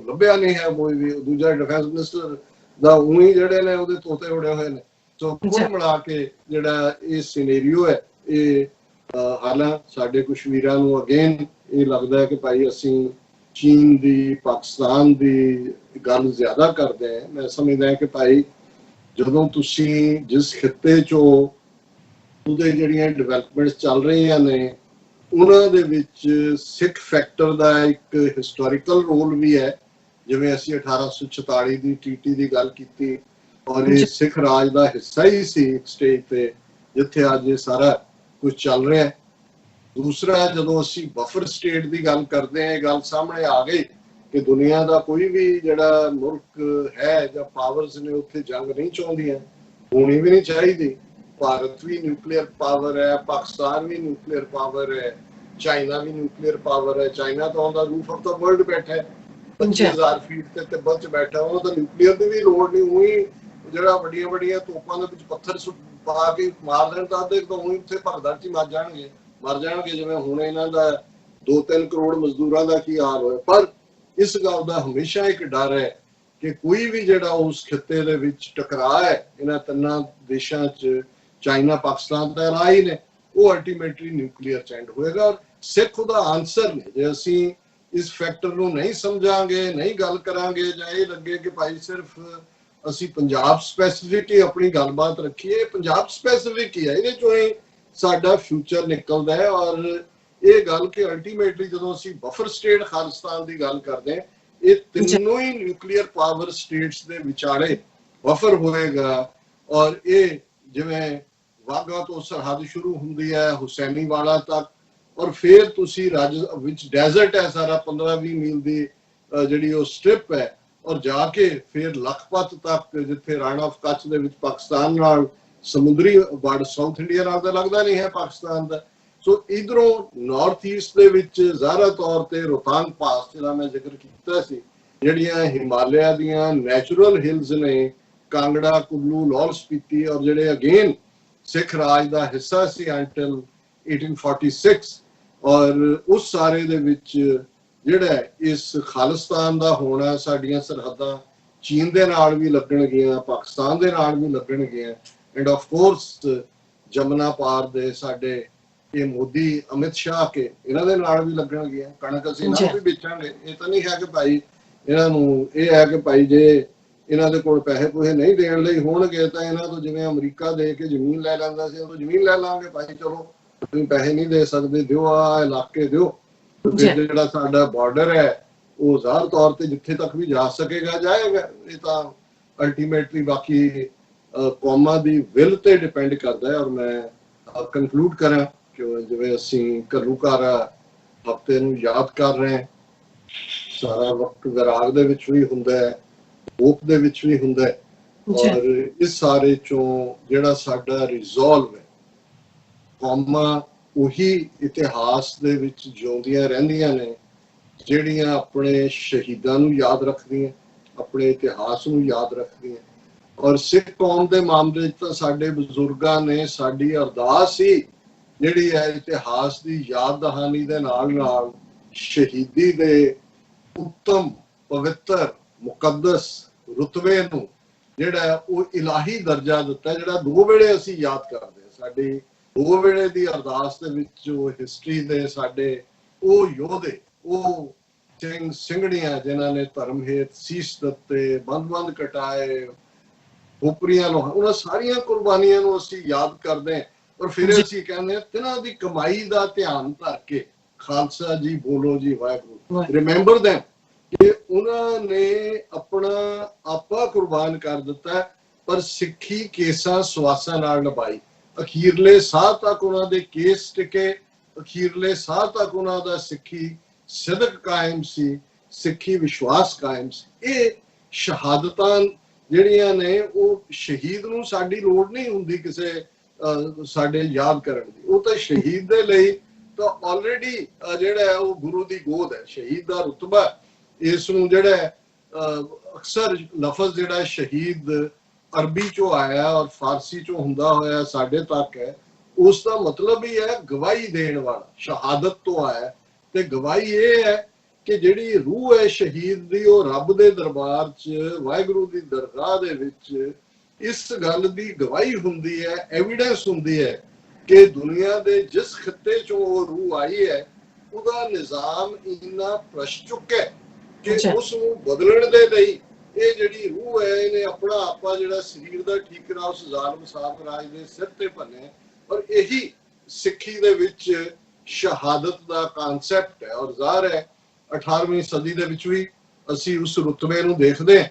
ਲੱਭਿਆ ਨਹੀਂ ਹੈ ਕੋਈ ਵੀ। ਦੂਜਾ ਡਿਫੈਂਸ ਮਿਨਿਸਟਰ ਦਾ ਉਹੀ ਜਿਹੜੇ ਨੇ ਉਹਦੇ ਤੋਤੇ ਉੜੇ ਹੋਏ ਨੇ। ਸੋ ਕੁੱਲ ਮਿਲਾ ਕੇ ਜਿਹੜਾ ਇਹ ਸਿਨੈਰੀਓ ਹੈ, ਇਹ ਹਾਲਾਂ ਸਾਡੇ ਕਸ਼ਮੀਰਾਂ ਨੂੰ ਅਗੇਨ ਇਹ ਲੱਗਦਾ ਹੈ ਕਿ ਭਾਈ ਅਸੀਂ ਚੀਨ ਦੀ ਪਾਕਿਸਤਾਨ ਦੀ ਗੱਲ ਜ਼ਿਆਦਾ ਕਰਦੇ ਹਾਂ। ਮੈਂ ਸਮਝਦਾ ਕਿ ਭਾਈ ਜਦੋਂ ਤੁਸੀਂ ਜਿਸ ਖਿੱਤੇ ਚੋਂ ਉਹਦੇ ਜਿਹੜੀਆਂ ਡਿਵੈਲਪਮੈਂਟਸ ਚੱਲ ਰਹੀਆਂ ਨੇ ਉਹਨਾਂ ਦੇ ਵਿੱਚ ਸਿੱਖ ਫੈਕਟਰ ਦਾ ਇੱਕ ਹਿਸਟੋਰੀਕਲ ਰੋਲ ਵੀ ਹੈ। ਜਿਵੇਂ ਅਸੀਂ 1846 ਦੀ ਟੀਟੀ ਦੀ ਗੱਲ ਕੀਤੀ, ਔਰ ਇਹ ਸਿੱਖ ਰਾਜ ਦਾ ਹਿੱਸਾ ਹੀ ਸੀ ਇੱਕ ਸਟੇਜ ਤੇ ਜਿੱਥੇ ਅੱਜ ਇਹ ਸਾਰਾ ਕੁਝ ਚੱਲ ਰਿਹਾ ਹੈ। ਦੂਸਰਾ, ਜਦੋਂ ਅਸੀਂ ਬਫਰ ਸਟੇਟ ਦੀ ਗੱਲ ਕਰਦੇ ਹਾਂ, ਇਹ ਗੱਲ ਸਾਹਮਣੇ ਆ ਗਈ ਕਿ ਦੁਨੀਆ ਦਾ ਕੋਈ ਵੀ ਜਿਹੜਾ ਮੁਲਕ ਹੈ ਜਾਂ ਪਾਵਰਸ ਨੇ ਉੱਥੇ ਜੰਗ ਨਹੀਂ ਚਾਹੁੰਦੀਆਂ, ਹੋਣੀ ਵੀ ਨਹੀਂ ਚਾਹੀਦੀ। ਭਾਰਤ ਵੀ ਨਿਊਕਲੀਅਰ ਪਾਵਰ ਹੈ, ਪਾਕਿਸਤਾਨ ਵੀ ਨਿਊਕਲੀਅਰ ਪਾਵਰ ਹੈ, ਚਾਈਨਾ ਵੀ ਨਿਊਕਲੀਅਰ ਪਾਵਰ ਹੈ। ਚਾਈਨਾ ਤਾਂ ਉਹਦਾ ਰੂਫ ਆਫ ਦਾ ਵਰਲਡ ਬੈਠਾ ਹੈ, 25,000 ਫੀਟ ਤੇ ਤਿੱਬਤ ਚ ਬੈਠਾ, ਉਹ ਤਾਂ ਨਿਊਕਲੀਅਰ ਦੀ ਵੀ ਲੋੜ ਨਹੀਂ। ਉਹੀ ਜਿਹੜਾ ਵੱਡੀਆਂ ਤੋਪਾਂ ਦੇ ਵਿੱਚ ਪੱਥਰ ਪਾ ਕੇ ਮਾਰ ਦੇਣ ਤਾਂ ਅੱਧੇ ਤਾਂ ਉਹੀ ਉੱਥੇ ਭਗਦੜ ਚ ਮਰ ਜਾਣਗੇ। ਜਿਵੇਂ ਹੁਣ ਇਹਨਾਂ ਦਾ 2-3 ਕਰੋੜ ਮਜ਼ਦੂਰਾਂ ਦਾ ਕੀ ਹਾਲ ਹੋਇਆ। ਪਰ ਇਸ ਗੱਲ ਦਾ ਹਮੇਸ਼ਾ ਇੱਕ ਡਰ ਹੈ ਕਿ ਕੋਈ ਵੀ ਜਿਹੜਾ ਉਸ ਖਿੱਤੇ ਦੇ ਵਿੱਚ ਟਕਰਾਅ ਹੈ ਇਹਨਾਂ ਤਿੰਨਾਂ ਦੇਸ਼ਾਂ 'ਚ, ਚਾਈਨਾ ਪਾਕਿਸਤਾਨ ਤਾਂ ਰਾਹ ਨੇ, ਉਹ ਅਲਟੀਮੇਟਲੀ ਨਿਊਕਲੀਅਰ ਚ ਐਂਡ ਹੋਏਗਾ। ਔਰ ਸਿੱਖ ਉਹਦਾ ਆਨਸਰ ਨੇ। ਜੇ ਅਸੀਂ ਇਸ ਫੈਕਟਰ ਨੂੰ ਨਹੀਂ ਸਮਝਾਂਗੇ, ਨਹੀਂ ਗੱਲ ਕਰਾਂਗੇ, ਜਾਂ ਇਹ ਲੱਗੇ ਕਿ ਭਾਈ ਸਿਰਫ ਅਸੀਂ ਪੰਜਾਬ ਸਪੈਸੀਫਿਕ ਹੀ ਆਪਣੀ ਗੱਲਬਾਤ ਰੱਖੀਏ, ਪੰਜਾਬ ਸਪੈਸੀਫਿਕ ਹੀ ਹੈ, ਇਹਦੇ ਚੋਂ ਹੀ ਸਾਡਾ ਫਿਊਚਰ ਨਿਕਲਦਾ ਹੈ। ਔਰ ਇਹ ਗੱਲ ਕਿ ਅਲਟੀਮੇਟਲੀ ਜਦੋਂ ਅਸੀਂ ਬਫਰ ਸਟੇਟ ਖਾਲਿਸਤਾਨ ਦੀ ਗੱਲ ਕਰਦੇ ਹਾਂ, ਇਹ ਤਿੰਨੋਂ ਹੀ ਨਿਊਕਲੀਅਰ ਪਾਵਰ ਸਟੇਟਸ ਦੇ ਵਿਚਾਲੇ ਬਫਰ ਹੋਏਗਾ। ਔਰ ਇਹ ਜਿਵੇਂ ਵਾਗਾ ਤੋਂ ਸਰਹੱਦ ਸ਼ੁਰੂ ਹੁੰਦੀ ਹੈ ਹੁਸੈਨੀ ਵਾਲਾ ਤੱਕ, ਔਰ ਫਿਰ ਤੁਸੀਂ ਰਾਜ ਵਿੱਚ ਡੈਜ਼ਰਟ ਹੈ ਸਾਰਾ 15-20 ਮੀਲ ਦੀ ਜਿਹੜੀ ਉਹ ਸਟ੍ਰਿਪ ਹੈ, ਔਰ ਜਾ ਕੇ ਫਿਰ ਲਖਪਤ ਤੱਕ ਜਿੱਥੇ ਰਾਣਾ ਆਫ ਕੱਚ ਦੇ ਵਿੱਚ ਪਾਕਿਸਤਾਨ ਨਾਲ ਸਮੁੰਦਰੀ ਬਾਰਡਰ, ਸਾਊਥ ਇੰਡੀਆ ਨਾਲ ਤਾਂ ਲੱਗਦਾ ਨਹੀਂ ਹੈ ਪਾਕਿਸਤਾਨ ਦਾ। ਸੋ ਇਧਰੋਂ ਨਾਰਥ ਈਸਟ ਦੇ ਵਿੱਚ ਜ਼ਾਹਰਾ ਤੌਰ ਤੇ ਰੋਹਤਾਂਗ ਪਾਸ ਜਿਹੜਾ ਮੈਂ ਜ਼ਿਕਰ ਕੀਤਾ ਸੀ, ਜਿਹੜੀਆਂ ਹਿਮਾਲਿਆ ਦੀਆਂ ਨੈਚੁਰਲ ਹਿਲਸ ਨੇ, ਕਾਂਗੜਾ, ਕੁੱਲੂ, ਲਾਹੌਲ ਸਪੀਤੀ, ਔਰ ਜਿਹੜੇ ਅਗੇਨ ਸਿੱਖ ਰਾਜ ਦਾ ਹਿੱਸਾ ਸੀ ਅੰਟਿਲ 1846, ਔਰ ਉਸ ਸਾਰੇ ਦੇ ਵਿੱਚ ਜਿਹੜਾ ਇਸ ਖਾਲਿਸਤਾਨ ਦਾ ਹੋਣਾ, ਸਾਡੀਆਂ ਸਰਹੱਦਾਂ ਚੀਨ ਦੇ ਨਾਲ ਵੀ ਲੱਗਣਗੀਆਂ, ਪਾਕਿਸਤਾਨ ਦੇ ਨਾਲ ਵੀ ਲੱਗਣਗੀਆਂ, ਐਂਡ ਆਫ ਕੋਰਸ ਜਮਨਾ ਪਾਰ ਦੇ ਸਾਡੇ ਇਹ ਮੋਦੀ ਅਮਿਤ ਸ਼ਾਹ ਕੇ ਇਹਨਾਂ ਦੇ ਨਾਲ ਵੀ ਲੱਗਣਗੀਆਂ। ਕਣਕ ਅਸੀਂ ਇਹਨਾਂ ਨੂੰ ਵੀ ਵੇਚਾਂਗੇ। ਇਹ ਤਾਂ ਨਹੀਂ ਹੈ ਕਿ ਭਾਈ ਇਹਨਾਂ ਨੂੰ ਇਹ ਹੈ ਕਿ ਭਾਈ ਜੇ ਇਹਨਾਂ ਦੇ ਕੋਲ ਪੈਸੇ ਪੂਸੇ ਨਹੀਂ ਦੇਣ ਲਈ ਹੋਣਗੇ ਤਾਂ ਇਹਨਾਂ ਤੋਂ ਜਿਵੇਂ ਅਮਰੀਕਾ ਦੇ ਕੇ ਜ਼ਮੀਨ ਲੈ ਲੈਂਦਾ ਸੀ, ਉਹ ਜ਼ਮੀਨ ਲੈ ਲਾਂਗੇ ਭਾਈ, ਚਲੋ ਤੁਸੀਂ ਪੈਸੇ ਨਹੀਂ ਦੇ ਸਕਦੇ, ਦਿਓ ਆ ਇਲਾਕੇ ਦਿਓ। ਜਿਹੜਾ ਸਾਡਾ ਬਾਰਡਰ ਹੈ ਉਹ ਜ਼ਾਹਰ ਤੌਰ ਤੇ ਜਿੱਥੇ ਤੱਕ ਵੀ ਜਾ ਸਕੇਗਾ ਜਾਏਗਾ। ਇਹ ਤਾਂ ਅਲਟੀਮੇਟਲੀ ਬਾਕੀ ਕੌਮਾਂ ਦੀ ਵਿਲ ਤੇ ਡਿਪੈਂਡ ਕਰਦਾ ਹੈ। ਔਰ ਮੈਂ ਕੰਕਲੂਡ ਕਰਾਂ ਕਿ ਜਿਵੇਂ ਅਸੀਂ ਘੱਲੂਘਾਰਾ ਹਫ਼ਤੇ ਨੂੰ ਯਾਦ ਕਰ ਰਹੇ ਹਾਂ, ਸਾਰਾ ਵਕਤ ਵਿਰਾਗ ਦੇ ਵਿੱਚ ਵੀ ਹੁੰਦਾ ਹੈ, ਹੋਪ ਦੇ ਵਿੱਚ ਵੀ ਹੁੰਦਾ ਹੈ, ਔਰ ਇਸ ਸਾਰੇ ਚੋਂ ਜਿਹੜਾ ਸਾਡਾ ਰਿਜ਼ੋਲਵ ਹੈ ਕੌਮਾਂ ਉਹੀ ਇਤਿਹਾਸ ਦੇ ਵਿੱਚ ਜਿਉਂਦੀਆਂ ਰਹਿੰਦੀਆਂ ਨੇ ਜਿਹੜੀਆਂ ਆਪਣੇ ਸ਼ਹੀਦਾਂ ਨੂੰ ਯਾਦ ਰੱਖਦੀਆਂ, ਆਪਣੇ ਇਤਿਹਾਸ ਨੂੰ ਯਾਦ ਰੱਖਦੀਆਂ। ਔਰ ਸਿੱਖ ਕੌਮ ਦੇ ਮਾਮਲੇ 'ਚ ਤਾਂ ਸਾਡੇ ਬਜ਼ੁਰਗਾਂ ਨੇ ਸਾਡੀ ਅਰਦਾਸ ਹੀ ਜਿਹੜੀ ਹੈ ਇਤਿਹਾਸ ਦੀ ਯਾਦ ਦਹਾਨੀ ਦੇ ਨਾਲ ਨਾਲ ਸ਼ਹੀਦੀ ਦੇ ਉੱਤਮ ਪਵਿੱਤਰ ਮੁਕੱਦਸ ਰੁਤਬੇ ਨੂੰ ਜਿਹੜਾ ਉਹ ਇਲਾਹੀ ਦਰਜਾ ਦਿੱਤਾ, ਜਿਹੜਾ ਦੋ ਵੇਲੇ ਅਸੀਂ ਯਾਦ ਕਰਦੇ ਹਾਂ। ਸਾਡੀ ਦੋ ਵੇਲੇ ਦੀ ਅਰਦਾਸ ਦੇ ਵਿੱਚ ਜੋ ਹਿਸਟਰੀ ਦੇ ਸਾਡੇ ਉਹ ਯੋਧੇ, ਉਹ ਸਿੰਘ ਸਿੰਘਣੀਆਂ ਜਿਨ੍ਹਾਂ ਨੇ ਧਰਮ ਹੇਤ ਸੀਸ ਦਿੱਤੇ, ਬੰਦ ਕਟਾਏ, ਖੋਪਰੀਆਂ ਲੋਹਾ, ਉਹਨਾਂ ਸਾਰੀਆਂ ਕੁਰਬਾਨੀਆਂ ਨੂੰ ਅਸੀਂ ਯਾਦ ਕਰਦੇ ਹਾਂ। ਔਰ ਫਿਰ ਅਸੀਂ ਕਹਿੰਦੇ ਹਾਂ ਤਿਨਾਂ ਦੀ ਕਮਾਈ ਦਾ ਧਿਆਨ ਧਰ ਕੇ ਖਾਲਸਾ ਜੀ ਬੋਲੋ ਜੀ ਵਾਹਿਗੁਰੂ, ਰਿਮੈਂਬਰ ਦੈਮ, ਕਿ ਉਹਨਾਂ ਨੇ ਆਪਣਾ ਆਪਾ ਕੁਰਬਾਨ ਕਰ ਦਿੱਤਾ ਪਰ ਸਿੱਖੀ ਕੇਸਾਂ ਸਵਾਸਾਂ ਨਾਲ ਨਿਭਾਈ। ਅਖੀਰਲੇ ਸਾਹ ਤੱਕ ਉਹਨਾਂ ਦੇ ਕੇਸ ਟਿਕੇ, ਅਖੀਰਲੇ ਸਾਹ ਤੱਕ ਉਹਨਾਂ ਦਾ ਸਿੱਖੀ ਸਿਦਕ ਕਾਇਮ ਸੀ, ਸਿੱਖੀ ਵਿਸ਼ਵਾਸ ਕਾਇਮ ਸੀ। ਇਹ ਸ਼ਹਾਦਤਾਂ ਜਿਹੜੀਆਂ ਨੇ ਉਹ ਸ਼ਹੀਦ ਨੂੰ ਸਾਡੀ ਲੋੜ ਨਹੀਂ ਹੁੰਦੀ ਕਿਸੇ ਸਾਡੇ ਯਾਦ ਕਰਨ ਦੀ, ਉਹ ਤਾਂ ਸ਼ਹੀਦ ਦੇ ਲਈ ਤਾਂ ਆਲਰੇਡੀ ਜਿਹੜਾ ਉਹ ਗੁਰੂ ਦੀ ਗੋਦ ਹੈ। ਸ਼ਹੀਦ ਦਾ ਰੁਤਬਾ, ਇਸ ਨੂੰ ਜਿਹੜਾ ਅਕਸਰ ਲਫ਼ਜ਼ ਜਿਹੜਾ ਸ਼ਹੀਦ ਅਰਬੀ ਚੋਂ ਆਇਆ ਔਰ ਫਾਰਸੀ ਚੋਂ ਹੁੰਦਾ ਹੋਇਆ ਸਾਡੇ ਤੱਕ ਹੈ, ਉਸ ਦਾ ਮਤਲਬ ਹੀ ਹੈ ਗਵਾਹੀ ਦੇਣ ਵਾਲਾ, ਸ਼ਹਾਦਤ ਤੋਂ ਆਇਆ। ਤੇ ਗਵਾਹੀ ਇਹ ਹੈ ਕਿ ਜਿਹੜੀ ਰੂਹ ਹੈ ਸ਼ਹੀਦ ਦੀ ਉਹ ਰੱਬ ਦੇ ਦਰਬਾਰ 'ਚ ਵਾਹਿਗੁਰੂ ਦੀ ਦਰਗਾਹ ਦੇ ਵਿੱਚ ਇਸ ਗੱਲ ਦੀ ਗਵਾਹੀ ਹੁੰਦੀ ਹੈ, ਐਵੀਡੈਂਸ ਹੁੰਦੀ ਹੈ ਕਿ ਦੁਨੀਆ ਦੇ ਜਿਸ ਖਿੱਤੇ 'ਚੋਂ ਉਹ ਰੂਹ ਆਈ ਹੈ ਉਹਦਾ ਨਿਜ਼ਾਮ ਇੰਨਾ ਭ੍ਰਸ਼ਟ ਚੁੱਕਾ ਹੈ ਕਿ ਉਸ ਨੂੰ ਬਦਲਣ ਦੇ ਲਈ ਇਹ ਜਿਹੜੀ ਰੂਹ ਹੈ ਇਹਨੇ ਆਪਣਾ ਆਪਾ ਜਿਹੜਾ ਸਰੀਰ ਦਾ ਠੀਕਰਾ ਉਸ ਜ਼ਾਲਮ ਸਾਮਰਾਜ ਦੇ ਸਿਰ ਤੇ ਭੰਨਿਆ। ਔਰ ਇਹੀ ਸਿੱਖੀ ਦੇ ਵਿੱਚ ਸ਼ਹਾਦਤ ਦਾ ਕਨਸੈਪਟ ਹੈ। ਔਰ ਜ਼ਾਹਰ ਹੈ 18ਵੀਂ ਸਦੀ ਦੇ ਵਿੱਚ ਵੀ ਅਸੀਂ ਉਸ ਰੁਤਬੇ ਨੂੰ ਦੇਖਦੇ ਹਾਂ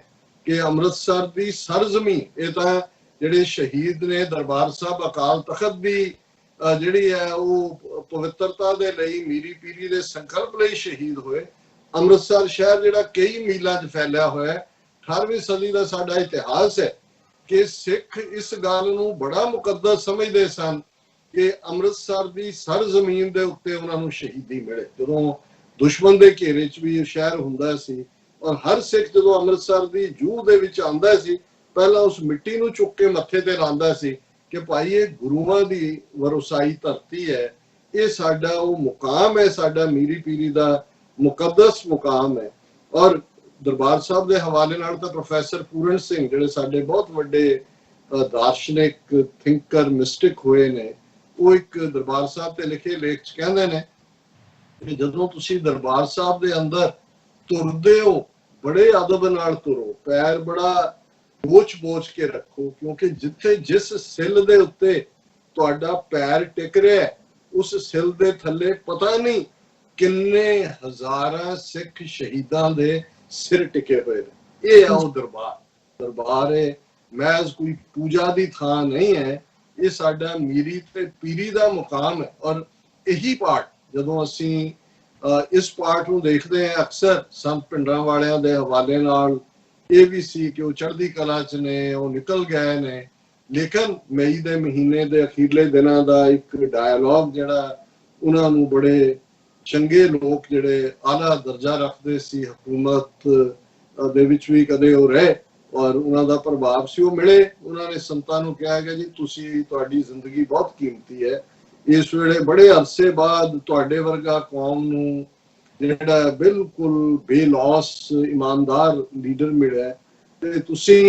ਕਿ ਅੰਮ੍ਰਿਤਸਰ ਦੀ ਸਰਜ਼ਮੀਂ, ਇਹ ਤਾਂ ਜਿਹੜੇ ਸ਼ਹੀਦ ਨੇ ਦਰਬਾਰ ਸਾਹਿਬ ਅਕਾਲ ਤਖਤ ਦੀ ਜਿਹੜੀ ਹੈ ਉਹ ਪਵਿੱਤਰਤਾ ਦੇ ਲਈ ਮੀਰੀ ਪੀਰੀ ਦੇ ਸੰਕਲਪ ਲਈ ਸ਼ਹੀਦ ਹੋਏ। ਅੰਮ੍ਰਿਤਸਰ ਸ਼ਹਿਰ ਜਿਹੜਾ ਕਈ ਮੀਲਾਂ 'ਚ ਫੈਲਿਆ ਹੋਇਆ ਹੈ, 18ਵੀਂ ਸਦੀ ਦਾ ਸਾਡਾ ਇਤਿਹਾਸ ਹੈ ਕਿ ਸਿੱਖ ਇਸ ਗੱਲ ਨੂੰ ਬੜਾ ਮੁਕੱਦਸ ਸਮਝਦੇ ਸਨ ਕਿ ਅੰਮ੍ਰਿਤਸਰ ਦੀ ਸਰਜ਼ਮੀਨ ਦੇ ਉੱਤੇ ਉਹਨਾਂ ਨੂੰ ਸ਼ਹੀਦੀ ਮਿਲੇ। ਜਦੋਂ ਦੁਸ਼ਮਣ ਦੇ ਘੇਰੇ 'ਚ ਵੀ ਸ਼ਹਿਰ ਹੁੰਦਾ ਸੀ ਔਰ ਹਰ ਸਿੱਖ ਜਦੋਂ ਅੰਮ੍ਰਿਤਸਰ ਦੀ ਜੂਹ ਦੇ ਵਿੱਚ ਆਉਂਦਾ ਸੀ ਪਹਿਲਾਂ ਉਸ ਮਿੱਟੀ ਨੂੰ ਚੁੱਕ ਕੇ ਮੱਥੇ ਤੇ ਲਾਉਂਦਾ ਸੀ ਕਿ ਭਾਈ ਇਹ ਗੁਰੂਆਂ ਦੀ ਵਰਸਾਈ ਧਰਤੀ ਹੈ, ਇਹ ਸਾਡਾ ਉਹ ਮੁਕਾਮ ਹੈ, ਸਾਡਾ ਮੀਰੀ ਪੀਰੀ ਦਾ ਮੁਕੱਦਸ ਮੁਕਾਮ ਹੈ। ਔਰ ਦਰਬਾਰ ਸਾਹਿਬ ਦੇ ਹਵਾਲੇ ਨਾਲ ਤਾਂ ਪ੍ਰੋਫੈਸਰ ਪੂਰਨ ਸਿੰਘ ਜਿਹੜੇ ਸਾਡੇ ਬਹੁਤ ਵੱਡੇ ਦਾਰਸ਼ਨਿਕ ਥਿੰਕਰ ਮਿਸਟਿਕ ਹੋਏ ਨੇ, ਉਹ ਇੱਕ ਦਰਬਾਰ ਸਾਹਿਬ ਤੇ ਲਿਖੇ ਲੇਖ 'ਚ ਕਹਿੰਦੇ ਨੇ ਕਿ ਜਦੋਂ ਤੁਸੀਂ ਦਰਬਾਰ ਸਾਹਿਬ ਦੇ ਅੰਦਰ ਤੁਰਦੇ ਹੋ ਬੜੇ ਅਦਬ ਨਾਲ ਤੁਰੋ, ਪੈਰ ਬੜਾ ਬੋਝ ਕੇ ਰੱਖੋ, ਕਿਉਂਕਿ ਜਿੱਥੇ ਜਿਸ ਸਿੱਲ ਦੇ ਉੱਤੇ ਤੁਹਾਡਾ ਪੈਰ ਟਿਕ ਰਿਹਾ ਉਸ ਸਿੱਲ ਦੇ ਥੱਲੇ ਪਤਾ ਨਹੀਂ ਕਿੰਨੇ ਹਜ਼ਾਰਾਂ ਸਿੱਖ ਸ਼ਹੀਦਾਂ ਦੇ ਸਿਰ ਟਿਕੇ ਹੋਏ ਨੇ। ਇਹ ਆ ਉਹ ਦਰਬਾਰ ਹੈ, ਮਹਿਜ਼ ਕੋਈ ਪੂਜਾ ਦੀ ਥਾਂ ਨਹੀਂ ਹੈ, ਇਹ ਸਾਡਾ ਮੀਰੀ ਤੇ ਪੀਰੀ ਦਾ ਮੁਕਾਮ ਹੈ। ਔਰ ਇਹੀ ਪਾਠ ਜਦੋਂ ਅਸੀਂ ਇਸ ਪਾਠ ਨੂੰ ਦੇਖਦੇ ਹਾਂ ਅਕਸਰ ਸੰਤ ਭਿੰਡਰਾਂ ਵਾਲਿਆਂ ਦੇ ਹਵਾਲੇ ਨਾਲ ਇਹ ਵੀ ਸੀ ਕਿ ਉਹ ਚੜ੍ਹਦੀ ਕਲਾ 'ਚ ਨੇ, ਉਹ ਨਿਕਲ ਗਏ ਨੇ, ਲੇਕਿਨ ਮਈ ਦੇ ਮਹੀਨੇ ਦੇ ਅਖੀਰਲੇ ਦਿਨਾਂ ਦਾ ਇੱਕ ਡਾਇਲੋਗ ਜਿਹੜਾ ਉਹਨਾਂ ਨੂੰ ਬੜੇ ਚੰਗੇ ਲੋਕ ਜਿਹੜੇ ਆਲਾ ਦਰਜਾ ਰੱਖਦੇ ਸੀ ਹਕੂਮਤ ਦੇ ਵਿੱਚ ਵੀ ਕਦੇ ਉਹ ਰਹੇ ਔਰ ਉਹਨਾਂ ਦਾ ਪ੍ਰਭਾਵ ਸੀ, ਉਹ ਮਿਲੇ। ਉਹਨਾਂ ਨੇ ਸੰਤਾਂ ਨੂੰ ਕਿਹਾ ਕਿ ਜੀ ਤੁਸੀਂ, ਤੁਹਾਡੀ ਜ਼ਿੰਦਗੀ ਬਹੁਤ ਕੀਮਤੀ ਹੈ, ਇਸ ਵੇਲੇ ਬੜੇ ਅਰਸੇ ਬਾਅਦ ਤੁਹਾਡੇ ਵਰਗਾ ਕੌਮ ਨੂੰ ਜਿਹੜਾ ਬਿਲਕੁਲ ਬੇਲੌਸ ਇਮਾਨਦਾਰ ਲੀਡਰ ਮਿਲਿਆ ਤੇ ਤੁਸੀਂ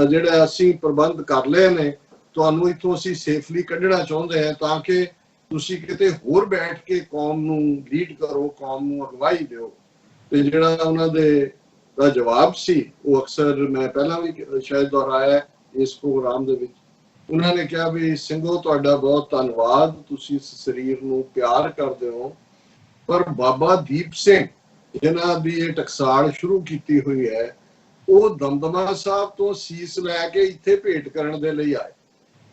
ਜਿਹੜਾ ਅਸੀਂ ਪ੍ਰਬੰਧ ਕਰ ਲਏ ਨੇ, ਤੁਹਾਨੂੰ ਇੱਥੋਂ ਅਸੀਂ ਸੇਫਲੀ ਕੱਢਣਾ ਚਾਹੁੰਦੇ ਹਾਂ ਤਾਂ ਕਿ ਤੁਸੀਂ ਕਿਤੇ ਹੋਰ ਬੈਠ ਕੇ ਕੌਮ ਨੂੰ ਲੀਡ ਕਰੋ, ਕੌਮ ਨੂੰ ਅਗਵਾਈ ਦਿਓ। ਤੇ ਜਿਹੜਾ ਉਹਨਾਂ ਦੇ ਦਾ ਜਵਾਬ ਸੀ ਉਹ ਅਕਸਰ ਮੈਂ ਪਹਿਲਾਂ ਵੀ ਸ਼ਾਇਦ ਦੁਹਰਾਇਆ ਇਸ ਪ੍ਰੋਗਰਾਮ ਦੇ ਵਿੱਚ, ਉਹਨਾਂ ਨੇ ਕਿਹਾ ਵੀ ਸਿੰਘੋ ਤੁਹਾਡਾ ਬਹੁਤ ਧੰਨਵਾਦ, ਤੁਸੀਂ ਇਸ ਸਰੀਰ ਨੂੰ ਪਿਆਰ ਕਰਦੇ ਹੋ, ਪਰ ਬਾਬਾ ਦੀਪ ਸਿੰਘ ਜਿਨ੍ਹਾਂ ਦੀ ਇਹ ਟਕਸਾਲ ਸ਼ੁਰੂ ਕੀਤੀ ਹੋਈ ਹੈ ਉਹ ਦਮਦਮਾ ਸਾਹਿਬ ਤੋਂ ਸੀਸ ਲੈ ਕੇ ਇੱਥੇ ਭੇਟ ਕਰਨ ਦੇ ਲਈ ਆਏ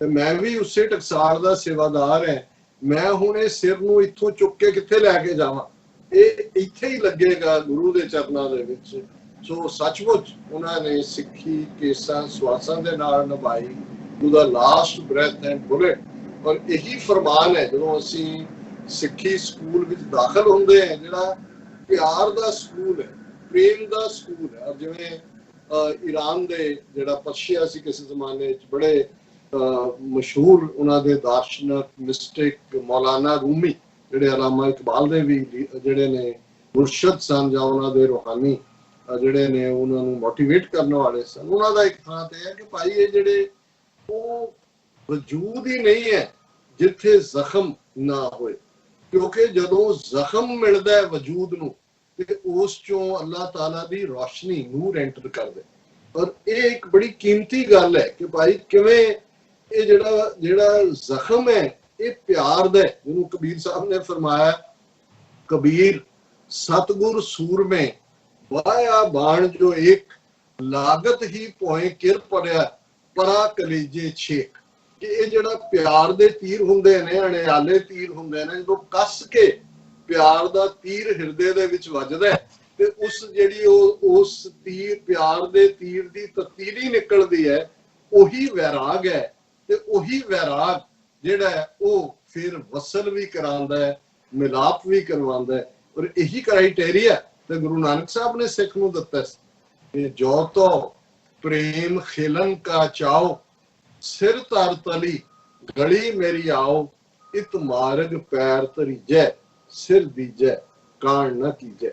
ਤੇ ਮੈਂ ਵੀ ਉਸੇ ਟਕਸਾਲ ਦਾ ਸੇਵਾਦਾਰ ਹਾਂ। ਮੈਂ ਹੁਣ ਇਹ ਸਿਰ ਨੂੰ ਇੱਥੋਂ ਚੁੱਕ ਕੇ ਕਿੱਥੇ ਲੈ ਕੇ ਜਾਵਾਂ, ਇਹ ਇੱਥੇ ਹੀ ਲੱਗੇਗਾ ਗੁਰੂ ਦੇ ਚਰਨਾਂ ਦੇ ਵਿੱਚ। ਸੋ ਸੱਚਮੁੱਚ ਉਹਨਾਂ ਨੇ ਸਿੱਖੀ ਕੇਸਾਂ ਸਵਾਸਾਂ ਦੇ ਨਾਲ ਨਿਭਾਈ, ਉਹਦਾ ਲਾਸਟ ਬ੍ਰੈਥ ਐਂਡ ਬੁਲੇਟ। ਔਰ ਇਹੀ ਫਰਮਾਨ ਹੈ ਜਦੋਂ ਅਸੀਂ ਸਿੱਖੀ ਸਕੂਲ ਵਿੱਚ ਦਾਖਲ ਹੁੰਦੇ ਹਾਂ, ਜਿਹੜਾ ਪਿਆਰ ਦਾ ਸਕੂਲ ਹੈ, ਪ੍ਰੇਮ ਦਾ ਸਕੂਲ ਹੈ। ਔਰ ਜਿਵੇਂ ਈਰਾਨ ਦੇ ਜਿਹੜਾ ਪਰਸ਼ੀਆ ਸੀ ਕਿਸੇ ਜ਼ਮਾਨੇ 'ਚ, ਬੜੇ ਮਸ਼ਹੂਰ ਉਹਨਾਂ ਦੇ ਦਾਰਸ਼ਨਿਕ ਮਿਸਟਿਕ ਮੌਲਾਨਾ ਰੂਮੀ, ਜਿਹੜੇ ਅਲਾਮਾ ਇਕਬਾਲ ਦੇ ਵੀ ਜਿਹੜੇ ਨੇ ਮੁਰਸ਼ਦ ਸਨ, ਜਾਂ ਉਹਨਾਂ ਦੇ ਰੂਹਾਨੀ ਜਿਹੜੇ ਨੇ ਉਹਨਾਂ ਨੂੰ ਮੋਟੀਵੇਟ ਕਰਨ ਵਾਲੇ ਸਨ, ਉਹਨਾਂ ਦਾ ਇੱਕ ਥਾਂ ਤੇ ਹੈ ਕਿ ਭਾਈ ਇਹ ਜਿਹੜੇ ਉਹ ਵਜੂਦ ਹੀ ਨਹੀਂ ਹੈ ਜਿੱਥੇ ਜ਼ਖਮ ਨਾ ਹੋਏ, ਕਿਉਂਕਿ ਜਦੋਂ ਜ਼ਖਮ ਮਿਲਦਾ ਹੈ ਵਜੂਦ ਨੂੰ ਤੇ ਉਸ ਚੋਂ ਅੱਲਾਹ ਤਾਲਾ ਦੀ ਰੋਸ਼ਨੀ ਨੂਰ ਐਂਟਰ ਕਰਦੇ। ਔਰ ਇਹ ਇੱਕ ਬੜੀ ਕੀਮਤੀ ਗੱਲ ਹੈ ਕਿ ਭਾਈ ਕਿਵੇਂ ਇਹ ਜਿਹੜਾ ਜ਼ਖਮ ਹੈ ਇਹ ਪਿਆਰ ਦਾ, ਜਿਹਨੂੰ ਕਬੀਰ ਸਾਹਿਬ ਨੇ ਫਰਮਾਇਆ, ਕਬੀਰ ਸਤਗੁਰ ਸੂਰਮੇ ਵਾਇਆ ਬਾਣ ਜੋ ਇੱਕ ਲਾਗਤ ਹੀ ਪੋਏ ਕਿਰ ਪੜਿਆ ਪਰਾ ਕਲੇਜੇ ਛੇਕ। ਕਿ ਇਹ ਜਿਹੜਾ ਪਿਆਰ ਦੇ ਤੀਰ ਹੁੰਦੇ ਨੇ, ਅਣਿਆਲੇ ਤੀਰ ਹੁੰਦੇ ਨੇ, ਜਦੋਂ ਕੱਸ ਕੇ ਪਿਆਰ ਦਾ ਤੀਰ ਹਿਰਦੇ ਦੇ ਵਿੱਚ ਵੱਜਦਾ ਤੇ ਉਸ ਜਿਹੜੀ ਉਸ ਤੀਰ ਪਿਆਰ ਦੇ ਤੀਰ ਦੀ ਤਤੀਲੀ ਨਿਕਲਦੀ ਹੈ, ਉਹੀ ਵੈਰਾਗ ਹੈ। ਤੇ ਉਹੀ ਵੈਰਾਗ ਜਿਹੜਾ ਹੈ ਉਹ ਫਿਰ ਵਸਲ ਵੀ ਕਰਾਉਂਦਾ ਹੈ, ਮਿਲਾਪ ਵੀ ਕਰਵਾਉਂਦਾ ਹੈ। ਔਰ ਇਹੀ ਕ੍ਰਾਈਟੇਰੀਆ ਤੇ ਗੁਰੂ ਨਾਨਕ ਸਾਹਿਬ ਨੇ ਸਿੱਖ ਨੂੰ ਦਿੱਤਾ ਕਿ ਜੋ ਤੋ ਪ੍ਰੇਮ ਖੇਲਨ ਕਾ ਚਾਓ ਸਿਰ ਧਰ ਤਲੀ ਗਲੀ ਮੇਰੀ ਆਓ ਇਤ ਮਾਰਗ ਪੈਰ ਧਰੀਜੈ ਸਿਰ ਦੀਜੈ ਕਾਣ ਨਾ ਕੀਜੈ।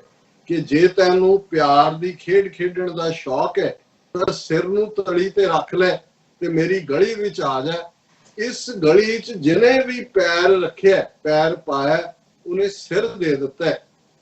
ਕਿ ਜੇ ਤੈਨੂੰ ਪਿਆਰ ਦੀ ਖੇਡ ਖੇਡਣ ਦਾ ਸ਼ੌਕ ਹੈ ਤਾਂ ਸਿਰ ਨੂੰ ਤਲੀ ਤੇ ਰੱਖ ਲੈ ਤੇ ਮੇਰੀ ਗਲੀ ਵਿੱਚ ਆ ਜਾ। ਇਸ ਗਲੀ 'ਚ ਜਿਹਨੇ ਵੀ ਪੈਰ ਰੱਖਿਆ, ਪੈਰ ਪਾਇਆ, ਉਹਨੇ ਸਿਰ ਦੇ ਦਿੱਤਾ,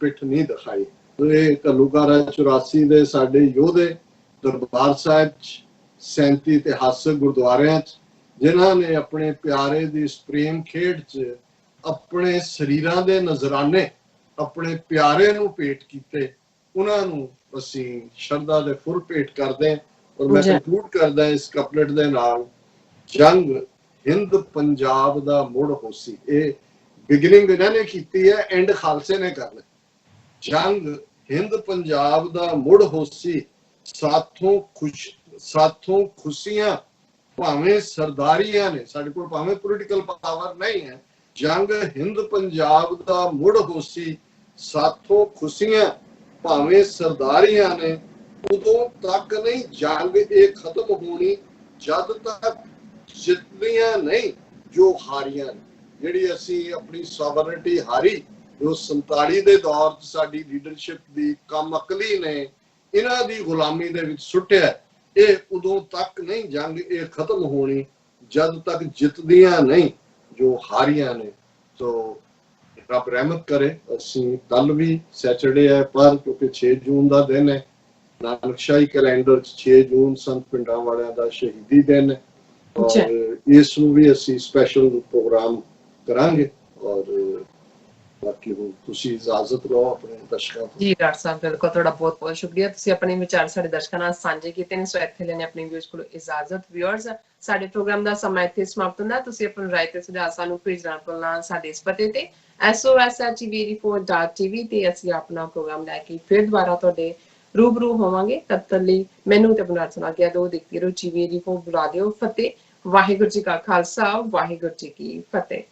ਪਿੱਠ ਨਹੀਂ ਦਿਖਾਈ। ਇਹ ਘੱਲੂਘਾਰਾ 84 ਦੇ ਸਾਡੇ ਯੋਧੇ ਦਰਬਾਰ ਸਾਹਿਬ 'ਚ 37 ਇਤਿਹਾਸਕ ਗੁਰਦੁਆਰਿਆਂ 'ਚ ਜਿਨ੍ਹਾਂ ਨੇ ਆਪਣੇ ਪਿਆਰੇ ਦੀ ਇਸ ਪ੍ਰੇਮ ਖੇਡ 'ਚ ਆਪਣੇ ਸਰੀਰਾਂ ਦੇ ਨਜ਼ਰਾਨੇ ਆਪਣੇ ਪਿਆਰੇ ਨੂੰ ਭੇਟ ਕੀਤੇ, ਉਹਨਾਂ ਨੂੰ ਅਸੀਂ ਸ਼ਰਧਾ ਦੇ ਫੁੱਲ ਭੇਟ ਕਰਦੇ। ਔਰ ਮੈਂ ਕੰਕਲੂਡ ਕਰਦਾ ਇਸ ਕਪਲੇਟ ਦੇ ਨਾਲ, ਜੰਗ ਹਿੰਦ ਪੰਜਾਬ ਦਾ ਮੁੜ ਹੋਸੀ। ਇਹ ਬਿਗਨਿੰਗ ਇਹਨਾਂ ਨੇ ਕੀਤੀ ਹੈ, ਐਂਡ ਖਾਲਸੇ ਨੇ ਕਰਨਾ। ਜੰਗ ਹਿੰਦ ਪੰਜਾਬ ਦਾ ਮੁੜ ਹੋਸੀ, ਸਾਥੋਂ ਖੁਸ਼ੀਆਂ ਭਾਵੇਂ ਸਰਦਾਰੀਆਂ ਨੇ, ਸਾਡੇ ਕੋਲ ਭਾਵੇਂ ਪੋਲੀਟੀਕਲ ਪਾਵਰ ਨਹੀਂ ਹੈ, ਜੰਗ ਹਿੰਦ ਪੰਜਾਬ ਦਾ ਮੁੜ ਹੋਸੀ, ਸਾਥੋਂ ਖੁਸ਼ੀਆਂ ਭਾਵੇਂ ਸਰਦਾਰੀਆਂ ਨੇ, ਉਦੋਂ ਤੱਕ ਨਹੀਂ ਜੰਗ ਇਹ ਖਤਮ ਹੋਣੀ ਜਦ ਤੱਕ ਜਿੱਤਦੀਆਂ ਨਹੀਂ ਜੋ ਹਾਰੀਆਂ ਨੇ। ਜਿਹੜੀ ਅਸੀਂ ਆਪਣੀ ਸੋਵਰਨਟੀ ਹਾਰੀ, ਜੋ 47 ਦੇ ਦੌਰ 'ਚ ਸਾਡੀ ਲੀਡਰਸ਼ਿਪ ਦੀ ਕਮ ਅਕਲੀ ਨੇ ਇਹਨਾਂ ਦੀ ਗੁਲਾਮੀ ਦੇ ਵਿੱਚ ਸੁੱਟਿਆ, ਇਹ ਉਦੋਂ ਤੱਕ ਨਹੀਂ ਜੰਗ ਇਹ ਖਤਮ ਹੋਣੀ ਜਦ ਤੱਕ ਜਿੱਤਦੀਆਂ ਨਹੀਂ ਜੋ ਹਾਰੀਆਂ ਨੇ। ਸੋ ਰੱਬ ਰਹਿਮਤ ਕਰੇ। ਅਸੀਂ ਕੱਲ ਵੀ ਸੈਟਰਡੇ ਹੈ, ਪਰ ਕਿਉਂਕਿ 6 ਜੂਨ ਦਾ ਦਿਨ ਹੈ, ਨਾਨਕਸ਼ਾਹੀ ਕੈਲੰਡਰ 'ਚ 6 ਜੂਨ ਸੰਤ ਪਿੰਡਾਂ ਵਾਲਿਆਂ ਦਾ ਸ਼ਹੀਦੀ ਦਿਨ ਹੈ, ਔਰ ਇਸ ਨੂੰ ਵੀ ਅਸੀਂ ਸਪੈਸ਼ਲ ਪ੍ਰੋਗਰਾਮ ਕਰਾਂਗੇ। ਔਰ ਬਾਕੀ ਹੁਣ ਤੁਸੀਂ ਇਜਾਜ਼ਤ ਲਓ ਆਪਣੇ ਦਰਸ਼ਕਾਂ ਤੋਂ। ਜੀ ਡਾਕਟਰ ਸਾਹਿਬ, ਬਿਲਕੁਲ ਤੁਹਾਡਾ ਬਹੁਤ ਬਹੁਤ ਸ਼ੁਕਰੀਆ, ਤੁਸੀਂ ਆਪਣੇ ਵਿਚਾਰ ਸਾਡੇ ਦਰਸ਼ਕਾਂ ਨਾਲ ਸਾਂਝੇ ਕੀਤੇ ਨੇ। ਸੋ ਇੱਥੇ ਲੈਣੇ ਆਪਣੀ ਵਿਊਅਰਸ ਕੋਲੋਂ ਇਜਾਜ਼ਤ। ਵਿਊਅਰਸ, ਸਾਡੇ ਪ੍ਰੋਗਰਾਮ ਦਾ ਸਮਾਂ ਇੱਥੇ ਸਮਾਪਤ ਹੁੰਦਾ। ਤੁਸੀਂ ਆਪਣੀ ਰਾਏ ਤੇ ਸੁਝਾਅ ਸਾਨੂੰ ਭੇਜਣਾ ਭੁੱਲਣਾ ਸਾਡੇ ਇਸ ਪਤੇ ਤੇ sosh@tv ਤੇ ਅਸੀਂ ਆਪਣਾ ਪ੍ਰੋਗਰਾਮ ਲੈ ਕੇ ਫਿਰ ਦੁਬਾਰਾ ਤੁਹਾਡੇ ਰੂਬਰੂ ਹੋਵਾਂਗੇ। ਤਦ ਤੱਕ ਲਈ ਮੈਨੂੰ ਤੇ ਬੁਲਾਰ ਸੁਣਾ ਗਿਆ ਦੋ ਦੇਖਦੇ ਰਹੋ TV 4 ਬੁਲਾ ਦਿਓ। ਫਤਿਹ। ਵਾਹਿਗੁਰੂ ਜੀ ਕਾ ਖਾਲਸਾ, ਵਾਹਿਗੁਰੂ ਜੀ ਕੀ ਫਤਿਹ।